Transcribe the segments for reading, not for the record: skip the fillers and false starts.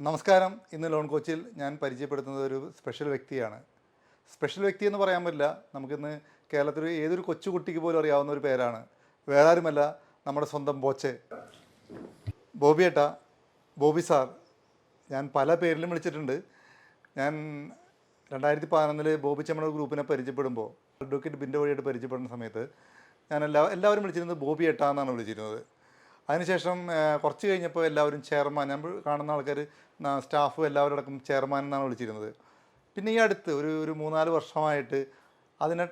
നമസ്കാരം. ഇന്ന് ലോൺ കോച്ചിൽ ഞാൻ പരിചയപ്പെടുത്തുന്നത് ഒരു സ്പെഷ്യൽ വ്യക്തിയാണ്. സ്പെഷ്യൽ വ്യക്തി എന്ന് പറയാൻ പറ്റില്ല, നമുക്കിന്ന് കേരളത്തിൽ ഏതൊരു കൊച്ചുകുട്ടിക്ക് പോലും അറിയാവുന്ന ഒരു പേരാണ്. വേറെ ആരുമല്ല, നമ്മുടെ സ്വന്തം ബോച്ചെ. ബോബി ഏട്ടാ, ബോബി സാർ. ഞാൻ പല പേരിലും വിളിച്ചിട്ടുണ്ട്. ഞാൻ 2011 ബോബി ചെമ്മണൂർ ഗ്രൂപ്പിനെ പരിചയപ്പെടുമ്പോൾ, അഡ്വക്കേറ്റ് ബിൻ്റെ വഴിയായിട്ട് പരിചയപ്പെടുന്ന സമയത്ത് ഞാൻ എല്ലാവരും വിളിച്ചിരുന്നത് ബോബി ഏട്ടാ എന്നാണ് വിളിച്ചിരുന്നത്. അതിനുശേഷം കുറച്ച് കഴിഞ്ഞപ്പോൾ എല്ലാവരും ചെയർമാൻ, ഞാൻ കാണുന്ന ആൾക്കാർ സ്റ്റാഫും എല്ലാവരും അടക്കം ചെയർമാൻ എന്നാണ് വിളിച്ചിരുന്നത്. പിന്നെ ഈ അടുത്ത് ഒരു 3-4 വർഷമായിട്ട് അതിനെ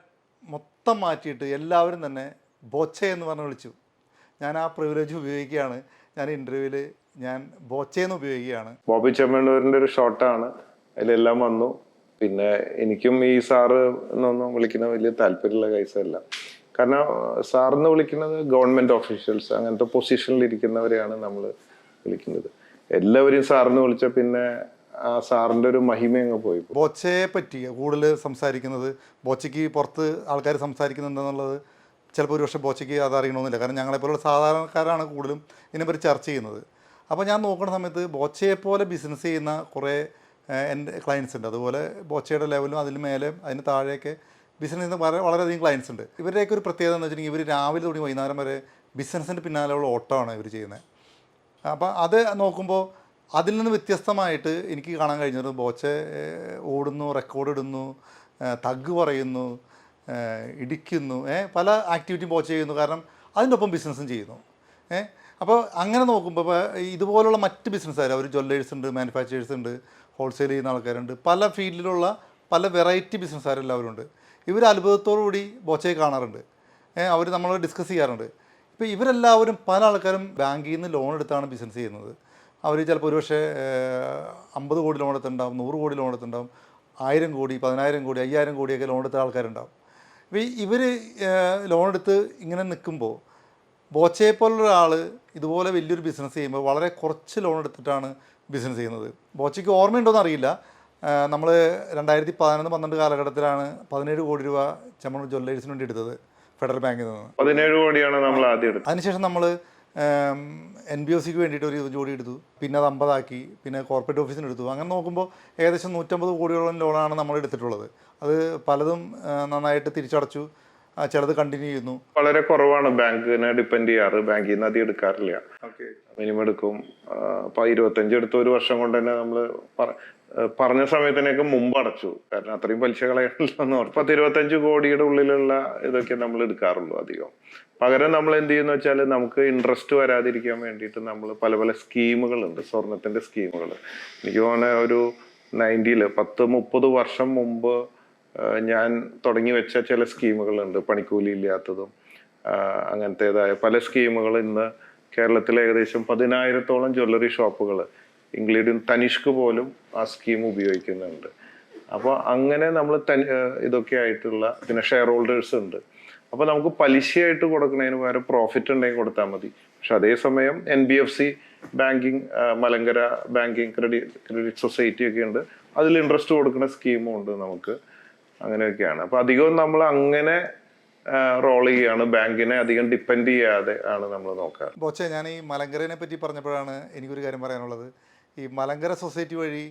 മൊത്തം മാറ്റിയിട്ട് എല്ലാവരും തന്നെ ബോച്ചെ എന്ന് പറഞ്ഞ് വിളിച്ചു. ഞാൻ ആ പ്രിവിലേജ് ഉപയോഗിക്കുകയാണ്. ഞാൻ ഇൻ്റർവ്യൂവിൽ ഞാൻ ബോച്ചെന്ന് ഉപയോഗിക്കുകയാണ്. ബോബി ചെമ്മണ്ണൂരിൻ്റെ ഒരു ഷോട്ടാണ്, അതിലെല്ലാം വന്നു. പിന്നെ എനിക്കും ഈ സാറ് എന്നൊന്നും വിളിക്കുന്ന വലിയ താല്പര്യമുള്ള കേസല്ല. കാരണം സാറിന്ന് വിളിക്കുന്നത് ഗവൺമെന്റ് ഓഫീഷ്യൽസ്, അങ്ങനത്തെ പൊസിഷനിൽ ഇരിക്കുന്നവരെയാണ് നമ്മൾ വിളിക്കുന്നത്. എല്ലാവരെയും സാറിന്ന് വിളിച്ച പിന്നെ ആ സാറിന്റെ ഒരു മഹിമ അങ്ങ് പോയി. ബോച്ചയെ പറ്റി കൂടുതൽ സംസാരിക്കുന്നത്, ബോച്ചയ്ക്ക് പുറത്ത് ആൾക്കാർ സംസാരിക്കുന്നുണ്ടെന്നുള്ളത് ചിലപ്പോൾ ഒരു പക്ഷേ ബോച്ചയ്ക്ക് അത് അറിയണമെന്നില്ല. കാരണം ഞങ്ങളെപ്പോലുള്ള സാധാരണക്കാരാണ് കൂടുതലും ഇതിനെപ്പറ്റി ചർച്ച ചെയ്യുന്നത്. അപ്പോൾ ഞാൻ നോക്കുന്ന സമയത്ത് ബോച്ചയെപ്പോലെ ബിസിനസ് ചെയ്യുന്ന കുറേ എൻ്റെ ക്ലയൻസ് ഉണ്ട്. അതുപോലെ ബോച്ചയുടെ ലെവലും അതിന് മേലെ അതിന് താഴെയൊക്കെ ബിസിനസ് ചെയ്യുന്ന വളരെയധികം ക്ലയൻസ് ഉണ്ട്. ഇവരുടെയൊക്കെ ഒരു പ്രത്യേകത എന്ന് വെച്ചിട്ടുണ്ടെങ്കിൽ ഇവർ രാവിലെ തുടങ്ങി വൈകുന്നേരം വരെ ബിസിനസ്സിൻ്റെ പിന്നാലെയുള്ള ഓട്ടമാണ് ഇവർ ചെയ്യുന്നത്. അപ്പോൾ അത് നോക്കുമ്പോൾ അതിൽ നിന്ന് വ്യത്യസ്തമായിട്ട് എനിക്ക് കാണാൻ കഴിഞ്ഞത് ബോച്ചെ ഓടുന്നു, റെക്കോർഡ് ഇടുന്നു, തഗ് പറയുന്നു, ഇടിക്കുന്നു, പല ആക്ടിവിറ്റിയും ബോച്ച ചെയ്യുന്നു. കാരണം അതിൻ്റെ ഒപ്പം ബിസിനസ്സും ചെയ്യുന്നു. അപ്പോൾ അങ്ങനെ നോക്കുമ്പോൾ ഇപ്പോൾ ഇതുപോലുള്ള മറ്റ് ബിസിനസ്സുകാർ, അവർ ജ്വല്ലേഴ്സ് ഉണ്ട്, മാനുഫാക്ചേഴ്സ് ഉണ്ട്, ഹോൾസെയിൽ ചെയ്യുന്ന ആൾക്കാരുണ്ട്, പല ഫീൽഡിലുള്ള പല വെറൈറ്റി ബിസിനസ്സുകാരെല്ലാവരും ഉണ്ട്. ഇവർ അത്ഭുതത്തോടുകൂടി ബോച്ചയെ കാണാറുണ്ട്. അവർ നമ്മൾ ഡിസ്കസ് ചെയ്യാറുണ്ട്. ഇപ്പോൾ ഇവരെല്ലാവരും പല ആൾക്കാരും ബാങ്കിൽ നിന്ന് ലോൺ എടുത്താണ് ബിസിനസ് ചെയ്യുന്നത്. അവർ ചിലപ്പോൾ ഒരുപക്ഷെ 50 കോടി ലോൺ എടുത്തിട്ടുണ്ടാവും, 100 കോടി ലോൺ എടുത്തിട്ടുണ്ടാവും, 1000 കോടി, 10,000 കോടി, 5000 കോടിയൊക്കെ ലോൺ എടുത്ത ആൾക്കാരുണ്ടാവും. അപ്പോൾ ഇവർ ലോൺ എടുത്ത് ഇങ്ങനെ നിൽക്കുമ്പോൾ ബോച്ചയെപ്പോലുള്ള ഒരാൾ ഇതുപോലെ വലിയൊരു ബിസിനസ് ചെയ്യുമ്പോൾ വളരെ കുറച്ച് ലോൺ എടുത്തിട്ടാണ് ബിസിനസ് ചെയ്യുന്നത്. ബോച്ചയ്ക്ക് ഓർമ്മയുണ്ടോയെന്ന് അറിയില്ല. നമ്മൾ 2011-12 കാലഘട്ടത്തിലാണ് 17 കോടി രൂപ ചെമ്മണൂർ ജ്വല്ലേഴ്സിന് വേണ്ടി എടുത്തത് ഫെഡറൽ ബാങ്കിൽ നിന്ന്. 17 കോടിയാണ് നമ്മൾ ആദ്യം എടുത്തത്. അതിനുശേഷം നമ്മൾ NBOCക്ക് വേണ്ടിയിട്ട് ഒരു ജോഡി എടുത്തു. പിന്നെ അത് 50 ആക്കി. പിന്നെ കോർപ്പറേറ്റ് ഓഫീസിന് എടുത്തു. അങ്ങനെ നോക്കുമ്പോൾ ഏകദേശം 150 കോടിയോളം ലോണാണ് നമ്മൾ എടുത്തിട്ടുള്ളത്. അത് പലതും നന്നായിട്ട് തിരിച്ചടച്ചു, ചിലത് കണ്ടിന്യൂ ചെയ്യുന്നു. വളരെ കുറവാണ് ബാങ്കിനെ ഡിപ്പെൻഡ് ചെയ്യാറ്. ബാങ്കിൽ നിന്ന് അധികം എടുക്കാറില്ല. മിനിമം എടുക്കും. 25 എടുത്ത ഒരു വർഷം കൊണ്ട് തന്നെ നമ്മൾ പറഞ്ഞ സമയത്തിനൊക്കെ മുമ്പ് അടച്ചു. കാരണം അത്രയും പലിശ കളയണല്ലോ. 10-25 കോടിയുടെ ഉള്ളിലുള്ള ഇതൊക്കെ നമ്മൾ എടുക്കാറുള്ളൂ അധികം. പകരം നമ്മൾ എന്ത് ചെയ്യുന്ന വെച്ചാൽ, നമുക്ക് ഇൻട്രസ്റ്റ് വരാതിരിക്കാൻ വേണ്ടിയിട്ട് നമ്മൾ പല സ്കീമുകളുണ്ട്, സ്വർണത്തിന്റെ സ്കീമുകൾ. എനിക്ക് തോന്നുന്ന ഒരു 10-30 വർഷം മുമ്പ് ഞാൻ തുടങ്ങി വെച്ച ചില സ്കീമുകളുണ്ട്, പണിക്കൂലി ഇല്ലാത്തതും അങ്ങനത്തേതായ പല സ്കീമുകൾ ഇന്ന് കേരളത്തിലെ ഏകദേശം 10,000-ഓളം ജ്വല്ലറി ഷോപ്പുകൾ, ഇൻക്ലൂഡിങ് തനിഷ്ക് പോലും ആ സ്കീം ഉപയോഗിക്കുന്നുണ്ട്. അപ്പോൾ അങ്ങനെ നമ്മൾ ഇതൊക്കെ ആയിട്ടുള്ള, പിന്നെ ഷെയർ ഹോൾഡേഴ്സ് ഉണ്ട്. അപ്പോൾ നമുക്ക് പലിശയായിട്ട് കൊടുക്കുന്നതിന് പകരം പ്രോഫിറ്റ് ഉണ്ടെങ്കിൽ കൊടുത്താൽ മതി. പക്ഷെ അതേസമയം NBFC banking, Malankara banking, credit society ഒക്കെ ഉണ്ട്, അതിൽ ഇൻട്രസ്റ്റ് കൊടുക്കുന്ന സ്കീമും ഉണ്ട് നമുക്ക്. അങ്ങനെയൊക്കെയാണ്. അപ്പോൾ അധികവും നമ്മൾ അങ്ങനെ റോൾ ചെയ്യുകയാണ്, ബാങ്കിനെ അധികം ഡിപ്പെൻഡ് ചെയ്യാതെ ആണ് നമ്മൾ നോക്കുക. ബോച്ചെ, ഞാൻ ഈ മലങ്കരനെ പറ്റി പറഞ്ഞപ്പോഴാണ് എനിക്കൊരു കാര്യം പറയാനുള്ളത്. ഈ മലങ്കര സൊസൈറ്റി വഴി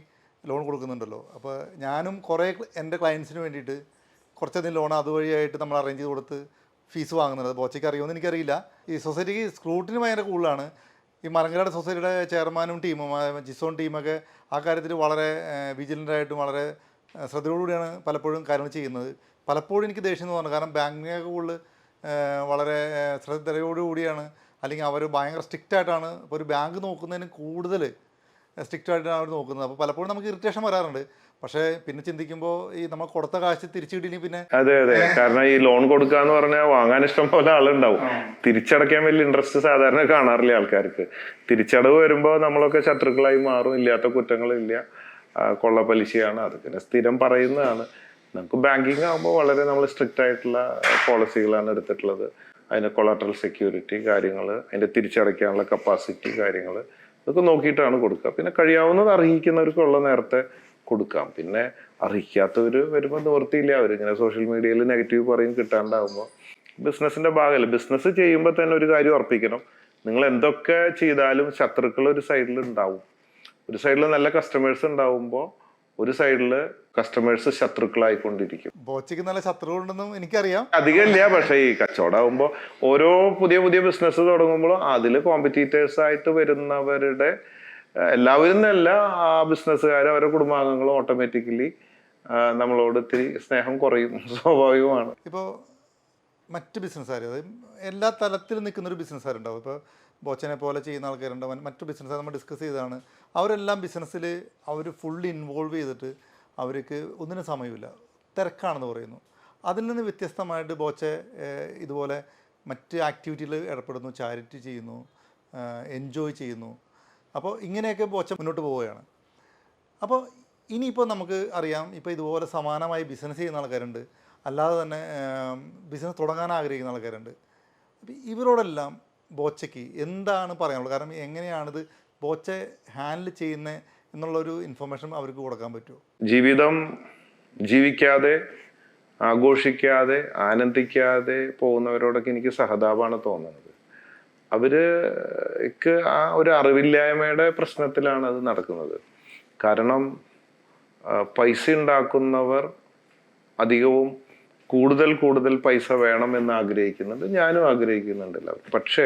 ലോൺ കൊടുക്കുന്നുണ്ടല്ലോ. അപ്പോൾ ഞാനും കുറേ എൻ്റെ ക്ലയൻസിന് വേണ്ടിയിട്ട് കുറച്ചധികം ലോൺ അതുവഴിയായിട്ട് നമ്മൾ അറേഞ്ച് ചെയ്ത് കൊടുത്ത് ഫീസ് വാങ്ങുന്നുണ്ട്. അത് ബോച്ചയ്ക്ക് അറിയുമെന്ന് എനിക്കറിയില്ല. ഈ സൊസൈറ്റിക്ക് സ്ക്രൂട്ടിന് ഭയങ്കര കൂടുതലാണ്. ഈ മലങ്കരയുടെ സൊസൈറ്റിയുടെ ചെയർമാനും ടീമും, ജിസോൺ ടീമൊക്കെ ആ കാര്യത്തിൽ വളരെ വിജിലൻ്റായിട്ടും വളരെ ശ്രദ്ധയോടുകൂടിയാണ് പലപ്പോഴും കാര്യങ്ങൾ ചെയ്യുന്നത്. പലപ്പോഴും എനിക്ക് ദേഷ്യം തോന്നുന്നു. കാരണം ബാങ്കിനൊക്കെ കൂടുതൽ വളരെ ശ്രദ്ധയോടുകൂടിയാണ്, അല്ലെങ്കിൽ അവർ ഭയങ്കര സ്ട്രിക്റ്റായിട്ടാണ്. ഇപ്പോൾ ഒരു ബാങ്ക് നോക്കുന്നതിന് കൂടുതൽ സ്ട്രിക്റ്റായിട്ടാണ് അവർ നോക്കുന്നത്. അപ്പോൾ പലപ്പോഴും നമുക്ക് ഇറിറ്റേഷൻ വരാറുണ്ട്. പക്ഷേ പിന്നെ ചിന്തിക്കുമ്പോൾ ഈ നമ്മൾ കൊടുത്ത കാശ് തിരിച്ചു കിട്ടിയില്ലെങ്കിൽ പിന്നെ അതെ, കാരണം ഈ ലോൺ കൊടുക്കുക എന്ന് പറഞ്ഞാൽ വാങ്ങാൻ ഇഷ്ടം പോലെ ആളുണ്ടാവും. തിരിച്ചടയ്ക്കാൻ വലിയ ഇൻട്രസ്റ്റ് സാധാരണ കാണാറില്ല ആൾക്കാർക്ക്. തിരിച്ചടവ് വരുമ്പോൾ നമ്മളൊക്കെ ശത്രുക്കളായി മാറും. ഇല്ലാത്ത കുറ്റങ്ങളില്ല, കൊള്ള പലിശയാണ്, അതൊക്കെ സ്ഥിരം പറയുന്നതാണ്. നമുക്ക് ബാങ്കിങ് ആകുമ്പോൾ വളരെ നമ്മൾ സ്ട്രിക്റ്റ് ആയിട്ടുള്ള പോളിസികളാണ് എടുത്തിട്ടുള്ളത്. അതിന് കൊളാട്രൽ സെക്യൂരിറ്റി കാര്യങ്ങൾ, അതിൻ്റെ തിരിച്ചടയ്ക്കാനുള്ള കപ്പാസിറ്റി കാര്യങ്ങൾ, ഇതൊക്കെ നോക്കിയിട്ടാണ് കൊടുക്കുക. പിന്നെ കഴിയാവുന്നത് അർഹിക്കുന്നവർക്കുള്ള നേരത്തെ കൊടുക്കാം. പിന്നെ അർഹിക്കാത്തവർ വരുമ്പോൾ നിവൃത്തിയില്ല. അവരിങ്ങനെ സോഷ്യൽ മീഡിയയിൽ നെഗറ്റീവ് പറയും കിട്ടാണ്ടാവുമ്പോൾ. ബിസിനസ്സിന്റെ ഭാഗമല്ല. ബിസിനസ് ചെയ്യുമ്പോൾ തന്നെ ഒരു കാര്യം ഉറപ്പിക്കണം, നിങ്ങൾ എന്തൊക്കെ ചെയ്താലും ശത്രുക്കൾ ഒരു സൈഡിൽ ഉണ്ടാവും. ഒരു സൈഡിൽ നല്ല കസ്റ്റമേഴ്സ് ഉണ്ടാവുമ്പോൾ ഒരു സൈഡിൽ കസ്റ്റമേഴ്സ് ശത്രുക്കളായിക്കൊണ്ടിരിക്കും. ബോച്ചയ്ക്ക് നല്ല ശത്രുക്കളുണ്ടെന്നും എനിക്കറിയാം. അധികമില്ല, പക്ഷേ ഈ കച്ചവടമാകുമ്പോൾ ഓരോ പുതിയ പുതിയ ബിസിനസ് തുടങ്ങുമ്പോൾ അതിൽ കോമ്പറ്റീറ്റേഴ്സ് ആയിട്ട് വരുന്നവരുടെ എല്ലാവരും എന്നല്ല, ആ ബിസിനസ്സുകാരും അവരുടെ കുടുംബാംഗങ്ങളും ഓട്ടോമാറ്റിക്കലി നമ്മളോട് ഇത്തിരി സ്നേഹം കുറയും, സ്വാഭാവികമാണ്. ഇപ്പോൾ മറ്റ് ബിസിനസ്സുകാർ, അതായത് എല്ലാ തലത്തിലും നിൽക്കുന്നൊരു ബിസിനസ്സുകാരുണ്ടാവും. ഇപ്പോൾ ബോച്ചനെ പോലെ ചെയ്യുന്ന ആൾക്കാരുണ്ടാവും. മറ്റു ബിസിനസ്സുകാർ നമ്മൾ ഡിസ്കസ് ചെയ്തതാണ്. അവരെല്ലാം ബിസിനസ്സിൽ അവർ ഫുള്ളി ഇൻവോൾവ് ചെയ്തിട്ട് അവർക്ക് ഒന്നിനും സമയമില്ല, തിരക്കാണെന്ന് പറയുന്നു. അതിൽ നിന്ന് വ്യത്യസ്തമായിട്ട് ബോച്ചെ ഇതുപോലെ മറ്റ് ആക്ടിവിറ്റിയിൽ ഏർപ്പെടുന്നു, ചാരിറ്റി ചെയ്യുന്നു, എൻജോയ് ചെയ്യുന്നു. അപ്പോൾ ഇങ്ങനെയൊക്കെ ബോച്ച മുന്നോട്ട് പോവുകയാണ്. അപ്പോൾ ഇനിയിപ്പോൾ നമുക്ക് അറിയാം, ഇപ്പോൾ ഇതുപോലെ സമാനമായി ബിസിനസ് ചെയ്യുന്ന ആൾക്കാരുണ്ട്, അല്ലാതെ തന്നെ ബിസിനസ് തുടങ്ങാൻ ആഗ്രഹിക്കുന്ന ആൾക്കാരുണ്ട്. അപ്പോൾ ഇവരോടെല്ലാം ബോച്ചയ്ക്ക് എന്താണ് പറയാനുള്ളത്? കാരണം എങ്ങനെയാണിത് ബോച്ച ഹാൻഡിൽ ചെയ്യുന്നത് എന്നുള്ളൊരു ഇൻഫർമേഷൻ അവർക്ക് കൊടുക്കാൻ പറ്റുമോ? ജീവിതം ജീവിക്കാതെ, ആഘോഷിക്കാതെ, ആനന്ദിക്കാതെ പോകുന്നവരോടൊക്കെ എനിക്ക് സഹതാപമാണ് തോന്നുന്നത്. അവർക്ക് ആ ഒരു അറിവില്ലായ്മയുടെ പ്രശ്നത്തിലാണ് അത് നടക്കുന്നത്. കാരണം പൈസ ഉണ്ടാക്കുന്നവർ അധികവും കൂടുതൽ പൈസ വേണമെന്ന് ആഗ്രഹിക്കുന്നുണ്ട്, ഞാനും ആഗ്രഹിക്കുന്നുണ്ടല്ലോ. പക്ഷേ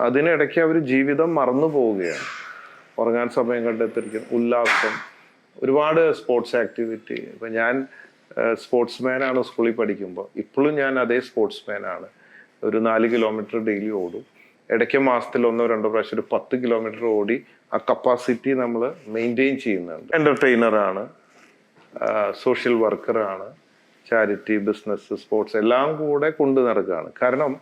അതിനിടയ്ക്ക് അവർ ജീവിതം മറന്നു പോവുകയാണ്. ഉറങ്ങാൻ സമയം കണ്ടെത്തിരിക്കും, ഉല്ലാസം, ഒരുപാട് സ്പോർട്സ് ആക്ടിവിറ്റി. ഇപ്പം ഞാൻ സ്പോർട്സ്മാനാണ് സ്കൂളിൽ പഠിക്കുമ്പോൾ, ഇപ്പോഴും ഞാൻ അതേ സ്പോർട്സ്മാനാണ്. ഒരു 4 കിലോമീറ്റർ ഡെയിലി ഓടും. ഇടയ്ക്ക് മാസത്തിൽ 1-2 പ്രാവശ്യം ഒരു 10 കിലോമീറ്റർ ഓടി ആ കപ്പാസിറ്റി നമ്മൾ മെയിൻറ്റെയിൻ ചെയ്യുന്നുണ്ട്. എൻ്റർടൈനറാണ്, സോഷ്യൽ വർക്കറാണ്, ചാരിറ്റി, ബിസിനസ്, സ്പോർട്സ് എല്ലാം കൂടെ കൊണ്ടു നടക്കുകയാണ്. കാരണം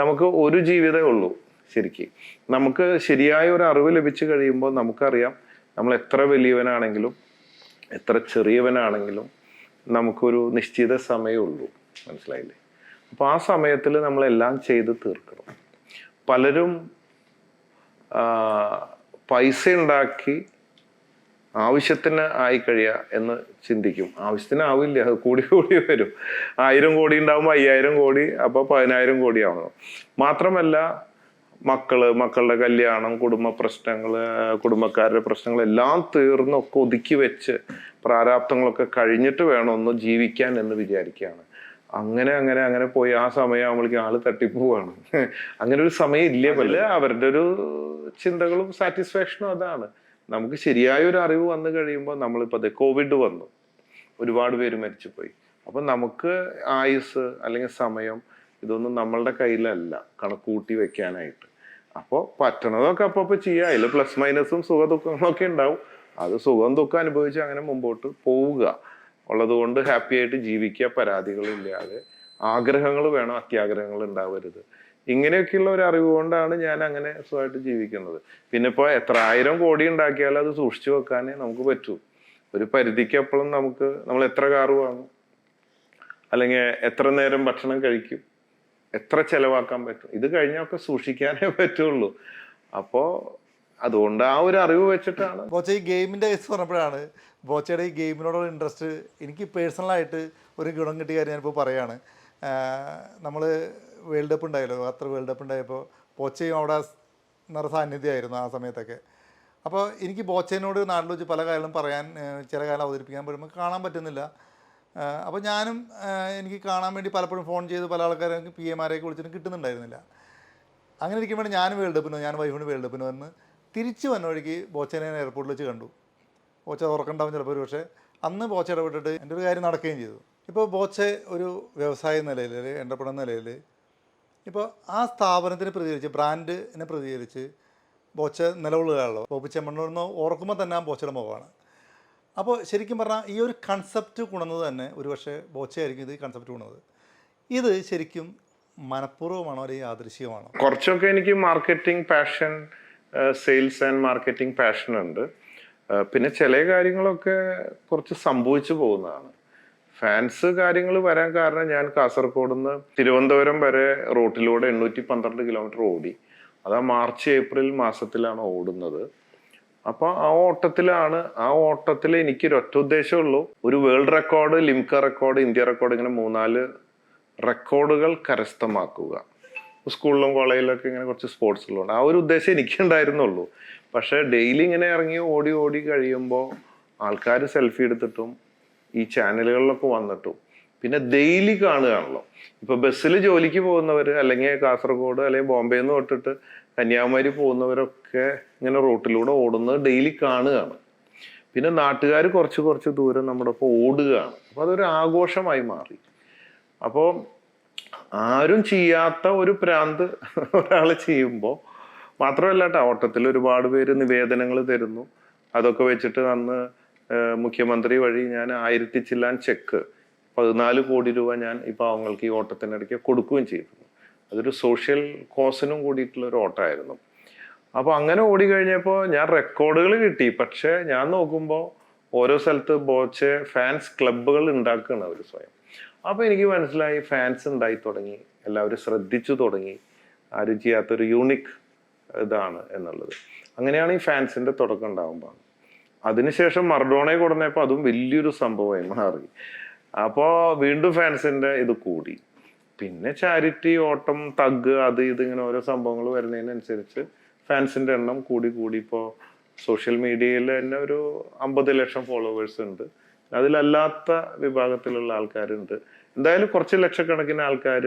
നമുക്ക് ഒരു ജീവിതമേ ഉള്ളൂ. ശരിക്കും നമുക്ക് ശരിയായ ഒരു അറിവ് ലഭിച്ചു കഴിയുമ്പോൾ നമുക്കറിയാം, നമ്മൾ എത്ര വലിയവനാണെങ്കിലും എത്ര ചെറിയവനാണെങ്കിലും നമുക്കൊരു നിശ്ചിത സമയമേ ഉള്ളൂ. മനസ്സിലായില്ലേ? അപ്പോൾ ആ സമയത്തിൽ നമ്മളെല്ലാം ചെയ്ത് തീർക്കണം. പലരും പൈസ ഉണ്ടാക്കി ആവശ്യത്തിന് ആയിക്കഴിയുക എന്ന് ചിന്തിക്കും. ആവശ്യത്തിന് ആവില്ല, അത് കൂടി വരും. 1000 കോടി ഉണ്ടാകുമ്പോൾ 5000 കോടി, അപ്പോൾ 10000 കോടി ആവണം. മാത്രമല്ല മക്കളുടെ കല്യാണം, കുടുംബ പ്രശ്നങ്ങൾ, കുടുംബക്കാരുടെ പ്രശ്നങ്ങൾ എല്ലാം തീർന്നൊക്കെ ഒതുക്കി വെച്ച് പ്രാരാബ്ദങ്ങളൊക്കെ കഴിഞ്ഞിട്ട് വേണം ഒന്ന് ജീവിക്കാൻ എന്ന് വിചാരിക്കുകയാണ്. അങ്ങനെ പോയി ആ സമയം ആകുമ്പോഴേക്കും ആള് തട്ടിപ്പോവാണ്. അങ്ങനെ ഒരു സമയം ഇല്ലേ പല. അവരുടെ ഒരു ചിന്തകളും സാറ്റിസ്ഫാക്ഷനും അതാണ്. നമുക്ക് ശരിയായ ഒരു അറിവ് വന്നു കഴിയുമ്പോൾ, നമ്മളിപ്പോൾ കോവിഡ് വന്നു, ഒരുപാട് പേര് മരിച്ചുപോയി. അപ്പം നമുക്ക് ആയുസ് അല്ലെങ്കിൽ സമയം ഇതൊന്നും നമ്മളുടെ കയ്യിലല്ല കണക്കൂട്ടി വെക്കാനായിട്ട്. അപ്പോൾ പറ്റണതൊക്കെ അപ്പോൾ ചെയ്യുക. അതിൽ പ്ലസ് മൈനസും സുഖ ദുഃഖങ്ങളൊക്കെ ഉണ്ടാവും. അത് സുഖം ദുഃഖം അനുഭവിച്ച് അങ്ങനെ മുമ്പോട്ട് പോവുക. ഉള്ളതുകൊണ്ട് ഹാപ്പി ആയിട്ട് ജീവിക്കുക, പരാതികളില്ലാതെ. ആഗ്രഹങ്ങൾ വേണം, അത്യാഗ്രഹങ്ങൾ ഉണ്ടാവരുത്. ഇങ്ങനെയൊക്കെയുള്ള ഒരു അറിവ് കൊണ്ടാണ് ഞാൻ അങ്ങനെ സുഖമായിട്ട് ജീവിക്കുന്നത്. പിന്നെ ഇപ്പോൾ എത്ര 1000 കോടി ഉണ്ടാക്കിയാലും അത് സൂക്ഷിച്ചു വെക്കാനേ നമുക്ക് പറ്റൂ. ഒരു പരിധിക്ക് അപ്പോഴും നമ്മൾ എത്ര കാറ് വാങ്ങും, അല്ലെങ്കിൽ എത്ര നേരം ഭക്ഷണം കഴിക്കും, എത്ര ചെലവാക്കാൻ പറ്റും, ഇത് കഴിഞ്ഞൊക്കെ സൂക്ഷിക്കാനേ പറ്റുള്ളൂ. അപ്പോൾ അതുകൊണ്ട് ആ ഒരു അറിവ് വെച്ചിട്ടാണ്. ബോച്ച ഈ ഗെയിമിൻ്റെ കേസ് പറഞ്ഞപ്പോഴാണ് ബോച്ചയുടെ ഈ ഗെയിമിനോടുള്ള ഇൻട്രസ്റ്റ് എനിക്ക് പേഴ്സണലായിട്ട് ഒരു ഗുണം കിട്ടിയ കാര്യം ഞാനിപ്പോൾ പറയുകയാണ്. നമ്മൾ വേൾഡ് കപ്പ് ഉണ്ടായല്ലോ, ഖത്തർ വേൾഡ് കപ്പ് ഉണ്ടായപ്പോൾ ബോച്ചയും അവിടെ നിറ സാന്നിധ്യമായിരുന്നു ആ സമയത്തൊക്കെ. അപ്പോൾ എനിക്ക് ബോച്ചേനോട് നാട്ടിൽ വെച്ച് പല കാര്യങ്ങളും പറയാൻ, ചില കാര്യം അവതരിപ്പിക്കാൻ പറ്റുമ്പോൾ കാണാൻ പറ്റുന്നില്ല. അപ്പോൾ ഞാനും എനിക്ക് കാണാൻ വേണ്ടി പലപ്പോഴും ഫോൺ ചെയ്ത് പല ആൾക്കാരെ PMമാരെയൊക്കെ വിളിച്ചിട്ട് കിട്ടുന്നുണ്ടായിരുന്നില്ല. അങ്ങനെ ഇരിക്കുമ്പോൾ ഞാനും വേൾഡ് കപ്പിന്, ഞാൻ വൈഫിന് വേൾഡ് കപ്പിന് വന്ന് തിരിച്ച് വന്ന വഴിക്ക് ബോച്ചേനെ എയർപോർട്ടിൽ വെച്ച് കണ്ടു. ബോച്ച ഉറക്കണ്ടാവും ചിലപ്പോൾ ഒരു പക്ഷേ. അന്ന് ബോച്ച ഇടപെട്ടിട്ട് എൻ്റെ ഒരു കാര്യം നടക്കുകയും ചെയ്തു. ഇപ്പോൾ ബോച്ച ഒരു വ്യവസായ നിലയിൽ, എൻ്റർപ്രണർ നിലയിൽ ഇപ്പോൾ ആ സ്ഥാപനത്തിന് പ്രതികരിച്ച്, ബ്രാൻഡിനെ പ്രതികരിച്ച് ബോച്ച നിലകൊള്ളുകയാണല്ലോ. ബോബി ചെമ്മണ്ണൂർന്ന് ഓർക്കുമ്പോൾ തന്നെ ആ ബോച്ചയുടെ മുഖമാണ്. അപ്പോൾ ശരിക്കും പറഞ്ഞാൽ ഈ ഒരു കൺസെപ്റ്റ് കൊണ്ടുവന്നത് തന്നെ ഒരു പക്ഷേ ബോച്ചയായിരിക്കും ഇത് കൺസെപ്റ്റ് കൊണ്ടുവന്നത്. ഇത് ശരിക്കും മനഃപൂർവ്വമാണോ അല്ലെങ്കിൽ യാദൃശ്ചികമാണോ? കുറച്ചൊക്കെ എനിക്ക് marketing passion, sales and marketing passion ഉണ്ട്. പിന്നെ ചില കാര്യങ്ങളൊക്കെ കുറച്ച് സംഭവിച്ചു പോകുന്നതാണ്. ഫാൻസ് കാര്യങ്ങൾ വരാൻ കാരണം ഞാൻ കാസർഗോഡ് നിന്ന് തിരുവനന്തപുരം വരെ റോട്ടിലൂടെ 812 കിലോമീറ്റർ ഓടി. അത് മാർച്ച് ഏപ്രിൽ മാസത്തിലാണ് ഓടുന്നത്. അപ്പോൾ ആ ഓട്ടത്തിൽ എനിക്കൊരു ഒറ്റ ഉദ്ദേശമുള്ളൂ, ഒരു world record, Limca record, India record, ഇങ്ങനെ 3-4 റെക്കോർഡുകൾ കരസ്ഥമാക്കുക. സ്കൂളിലും കോളേജിലൊക്കെ ഇങ്ങനെ കുറച്ച് സ്പോർട്സുകളുണ്ട്. ആ ഒരു ഉദ്ദേശം എനിക്കുണ്ടായിരുന്നുള്ളൂ. പക്ഷെ ഡെയിലി ഇങ്ങനെ ഇറങ്ങി ഓടി ഓടി കഴിയുമ്പോൾ ആൾക്കാർ സെൽഫി എടുത്തിട്ടും ഈ ചാനലുകളിലൊക്കെ വന്നിട്ടും പിന്നെ ഡെയിലി കാണുകയാണല്ലോ. ഇപ്പൊ ബസ്സിൽ ജോലിക്ക് പോകുന്നവർ, അല്ലെങ്കിൽ കാസർഗോഡ് അല്ലെങ്കിൽ ബോംബെയിൽ നിന്ന് തൊട്ടിട്ട് കന്യാകുമാരി പോകുന്നവരൊക്കെ ഇങ്ങനെ റോട്ടിലൂടെ ഓടുന്നത് ഡെയിലി കാണുകയാണ്. പിന്നെ നാട്ടുകാർ കുറച്ച് കുറച്ച് ദൂരം നമ്മുടെ ഒപ്പം ഓടുകയാണ്. അപ്പൊ അതൊരു ആഘോഷമായി മാറി. അപ്പോൾ ആരും ചെയ്യാത്ത ഒരു പ്രാന്ത് ഒരാൾ ചെയ്യുമ്പോൾ മാത്രമല്ല കേട്ടോ, ഓട്ടത്തിൽ ഒരുപാട് പേര് നിവേദനങ്ങൾ തരുന്നു. അതൊക്കെ വെച്ചിട്ട് അന്ന് മുഖ്യമന്ത്രി വഴി ഞാൻ 1000 ചില്ലാൻ ചെക്ക് 14 കോടി രൂപ ഞാൻ ഈ പാവങ്ങൾക്ക് ഈ ഓട്ടത്തിനിടയ്ക്ക് കൊടുക്കുകയും ചെയ്തിരുന്നു. അതൊരു സോഷ്യൽ കോസിനും കൂടിയിട്ടുള്ള ഒരു ഓട്ടമായിരുന്നു. അപ്പൊ അങ്ങനെ ഓടി കഴിഞ്ഞപ്പോൾ ഞാൻ റെക്കോർഡുകൾ കിട്ടി. പക്ഷെ ഞാൻ നോക്കുമ്പോൾ ഓരോ സ്ഥലത്ത് ബോച്ചെ ഫാൻസ് ക്ലബ്ബുകൾ ഉണ്ടാക്കുകയാണ് അവർ സ്വയം. അപ്പൊ എനിക്ക് മനസ്സിലായി ഫാൻസ് ഉണ്ടായി തുടങ്ങി, എല്ലാവരും ശ്രദ്ധിച്ചു തുടങ്ങി, ആരും ചെയ്യാത്തൊരു യൂണിക് ഇതാണ് എന്നുള്ളത്. അങ്ങനെയാണ് ഈ ഫാൻസിന്റെ തുടക്കം ഉണ്ടാകുമ്പോൾ. അതിനുശേഷം മറഡോണയെ കൊടുന്നപ്പോൾ അതും വലിയൊരു സംഭവമായി മാറി. അപ്പോൾ വീണ്ടും ഫാൻസിന്റെ ഇത് കൂടി. പിന്നെ ചാരിറ്റി, ഓട്ടം, തഗ്, അത് ഇത് ഇങ്ങനെ ഓരോ സംഭവങ്ങൾ വരുന്നതിനനുസരിച്ച് ഫാൻസിന്റെ എണ്ണം കൂടി കൂടി ഇപ്പോൾ സോഷ്യൽ മീഡിയയിൽ തന്നെ ഒരു 50 ലക്ഷം ഫോളോവേഴ്സ് ഉണ്ട്. അതിലല്ലാത്ത വിഭാഗത്തിലുള്ള ആൾക്കാരുണ്ട്. എന്തായാലും കുറച്ച് ലക്ഷക്കണക്കിന് ആൾക്കാർ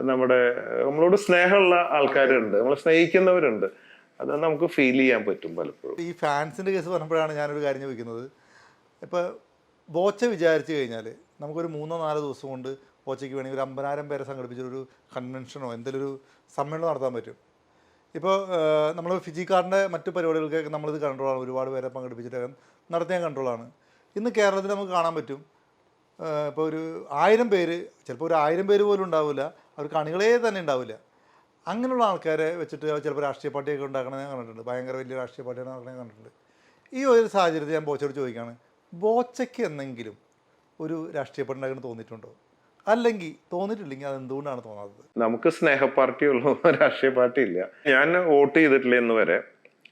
നമ്മളോട് സ്നേഹമുള്ള ആൾക്കാരുണ്ട്, നമ്മളെ സ്നേഹിക്കുന്നവരുണ്ട്. അത് നമുക്ക് ഫീൽ ചെയ്യാൻ പറ്റും പലപ്പോഴും. ഈ ഫാൻസിൻ്റെ കേസ് പറഞ്ഞപ്പോഴാണ് ഞാനൊരു കാര്യം ചോദിക്കുന്നത്. ഇപ്പോൾ ബോച്ച വിചാരിച്ചു കഴിഞ്ഞാൽ നമുക്കൊരു 3-4 ദിവസം കൊണ്ട് ബോച്ചയ്ക്ക് വേണമെങ്കിൽ ഒരു 50,000 പേരെ സംഘടിപ്പിച്ചൊരു കൺവെൻഷനോ എന്തെങ്കിലും ഒരു സമ്മേളനം നടത്താൻ പറ്റും. ഇപ്പോൾ നമ്മൾ ഫിജിക്കാരൻ്റെ മറ്റു പരിപാടികൾക്കൊക്കെ നമ്മളിത് കൺട്രോളാണ്, ഒരുപാട് പേരെ പങ്കെടുപ്പിച്ചിട്ട് നടത്തിയാൽ കൺട്രോളാണ്. ഇന്ന് കേരളത്തിൽ നമുക്ക് കാണാൻ പറ്റും, ഇപ്പോൾ ഒരു 1000 പേര്, ചിലപ്പോൾ ഒരു 1000 പേര് പോലും ഉണ്ടാവില്ല, അവർക്ക് അണികളേ തന്നെ ഉണ്ടാവില്ല. അങ്ങനെയുള്ള ആൾക്കാരെ വെച്ചിട്ട് ചിലപ്പോൾ രാഷ്ട്രീയ പാർട്ടിയൊക്കെ ഉണ്ടാക്കണത് ഞാൻ കണ്ടിട്ടുണ്ട്. ഭയങ്കര വലിയ രാഷ്ട്രീയ പാർട്ടിയാണ് നടക്കണത് കണ്ടിട്ടുണ്ട്. ഈ ഒരു സാഹചര്യത്തിൽ ഞാൻ ബോച്ചയോട് ചോദിക്കുകയാണ്, ബോച്ചയ്ക്ക് എന്തെങ്കിലും ഒരു രാഷ്ട്രീയ പാർട്ടി ഉണ്ടാക്കണം തോന്നിയിട്ടുണ്ടോ? അല്ലെങ്കിൽ തോന്നിയിട്ടില്ലെങ്കിൽ അത് എന്തുകൊണ്ടാണ് തോന്നാത്തത്? നമുക്ക് സ്നേഹ പാർട്ടിയുള്ള രാഷ്ട്രീയ പാർട്ടി ഇല്ല. ഞാൻ വോട്ട് ചെയ്തിട്ടില്ല എന്ന് വരെ.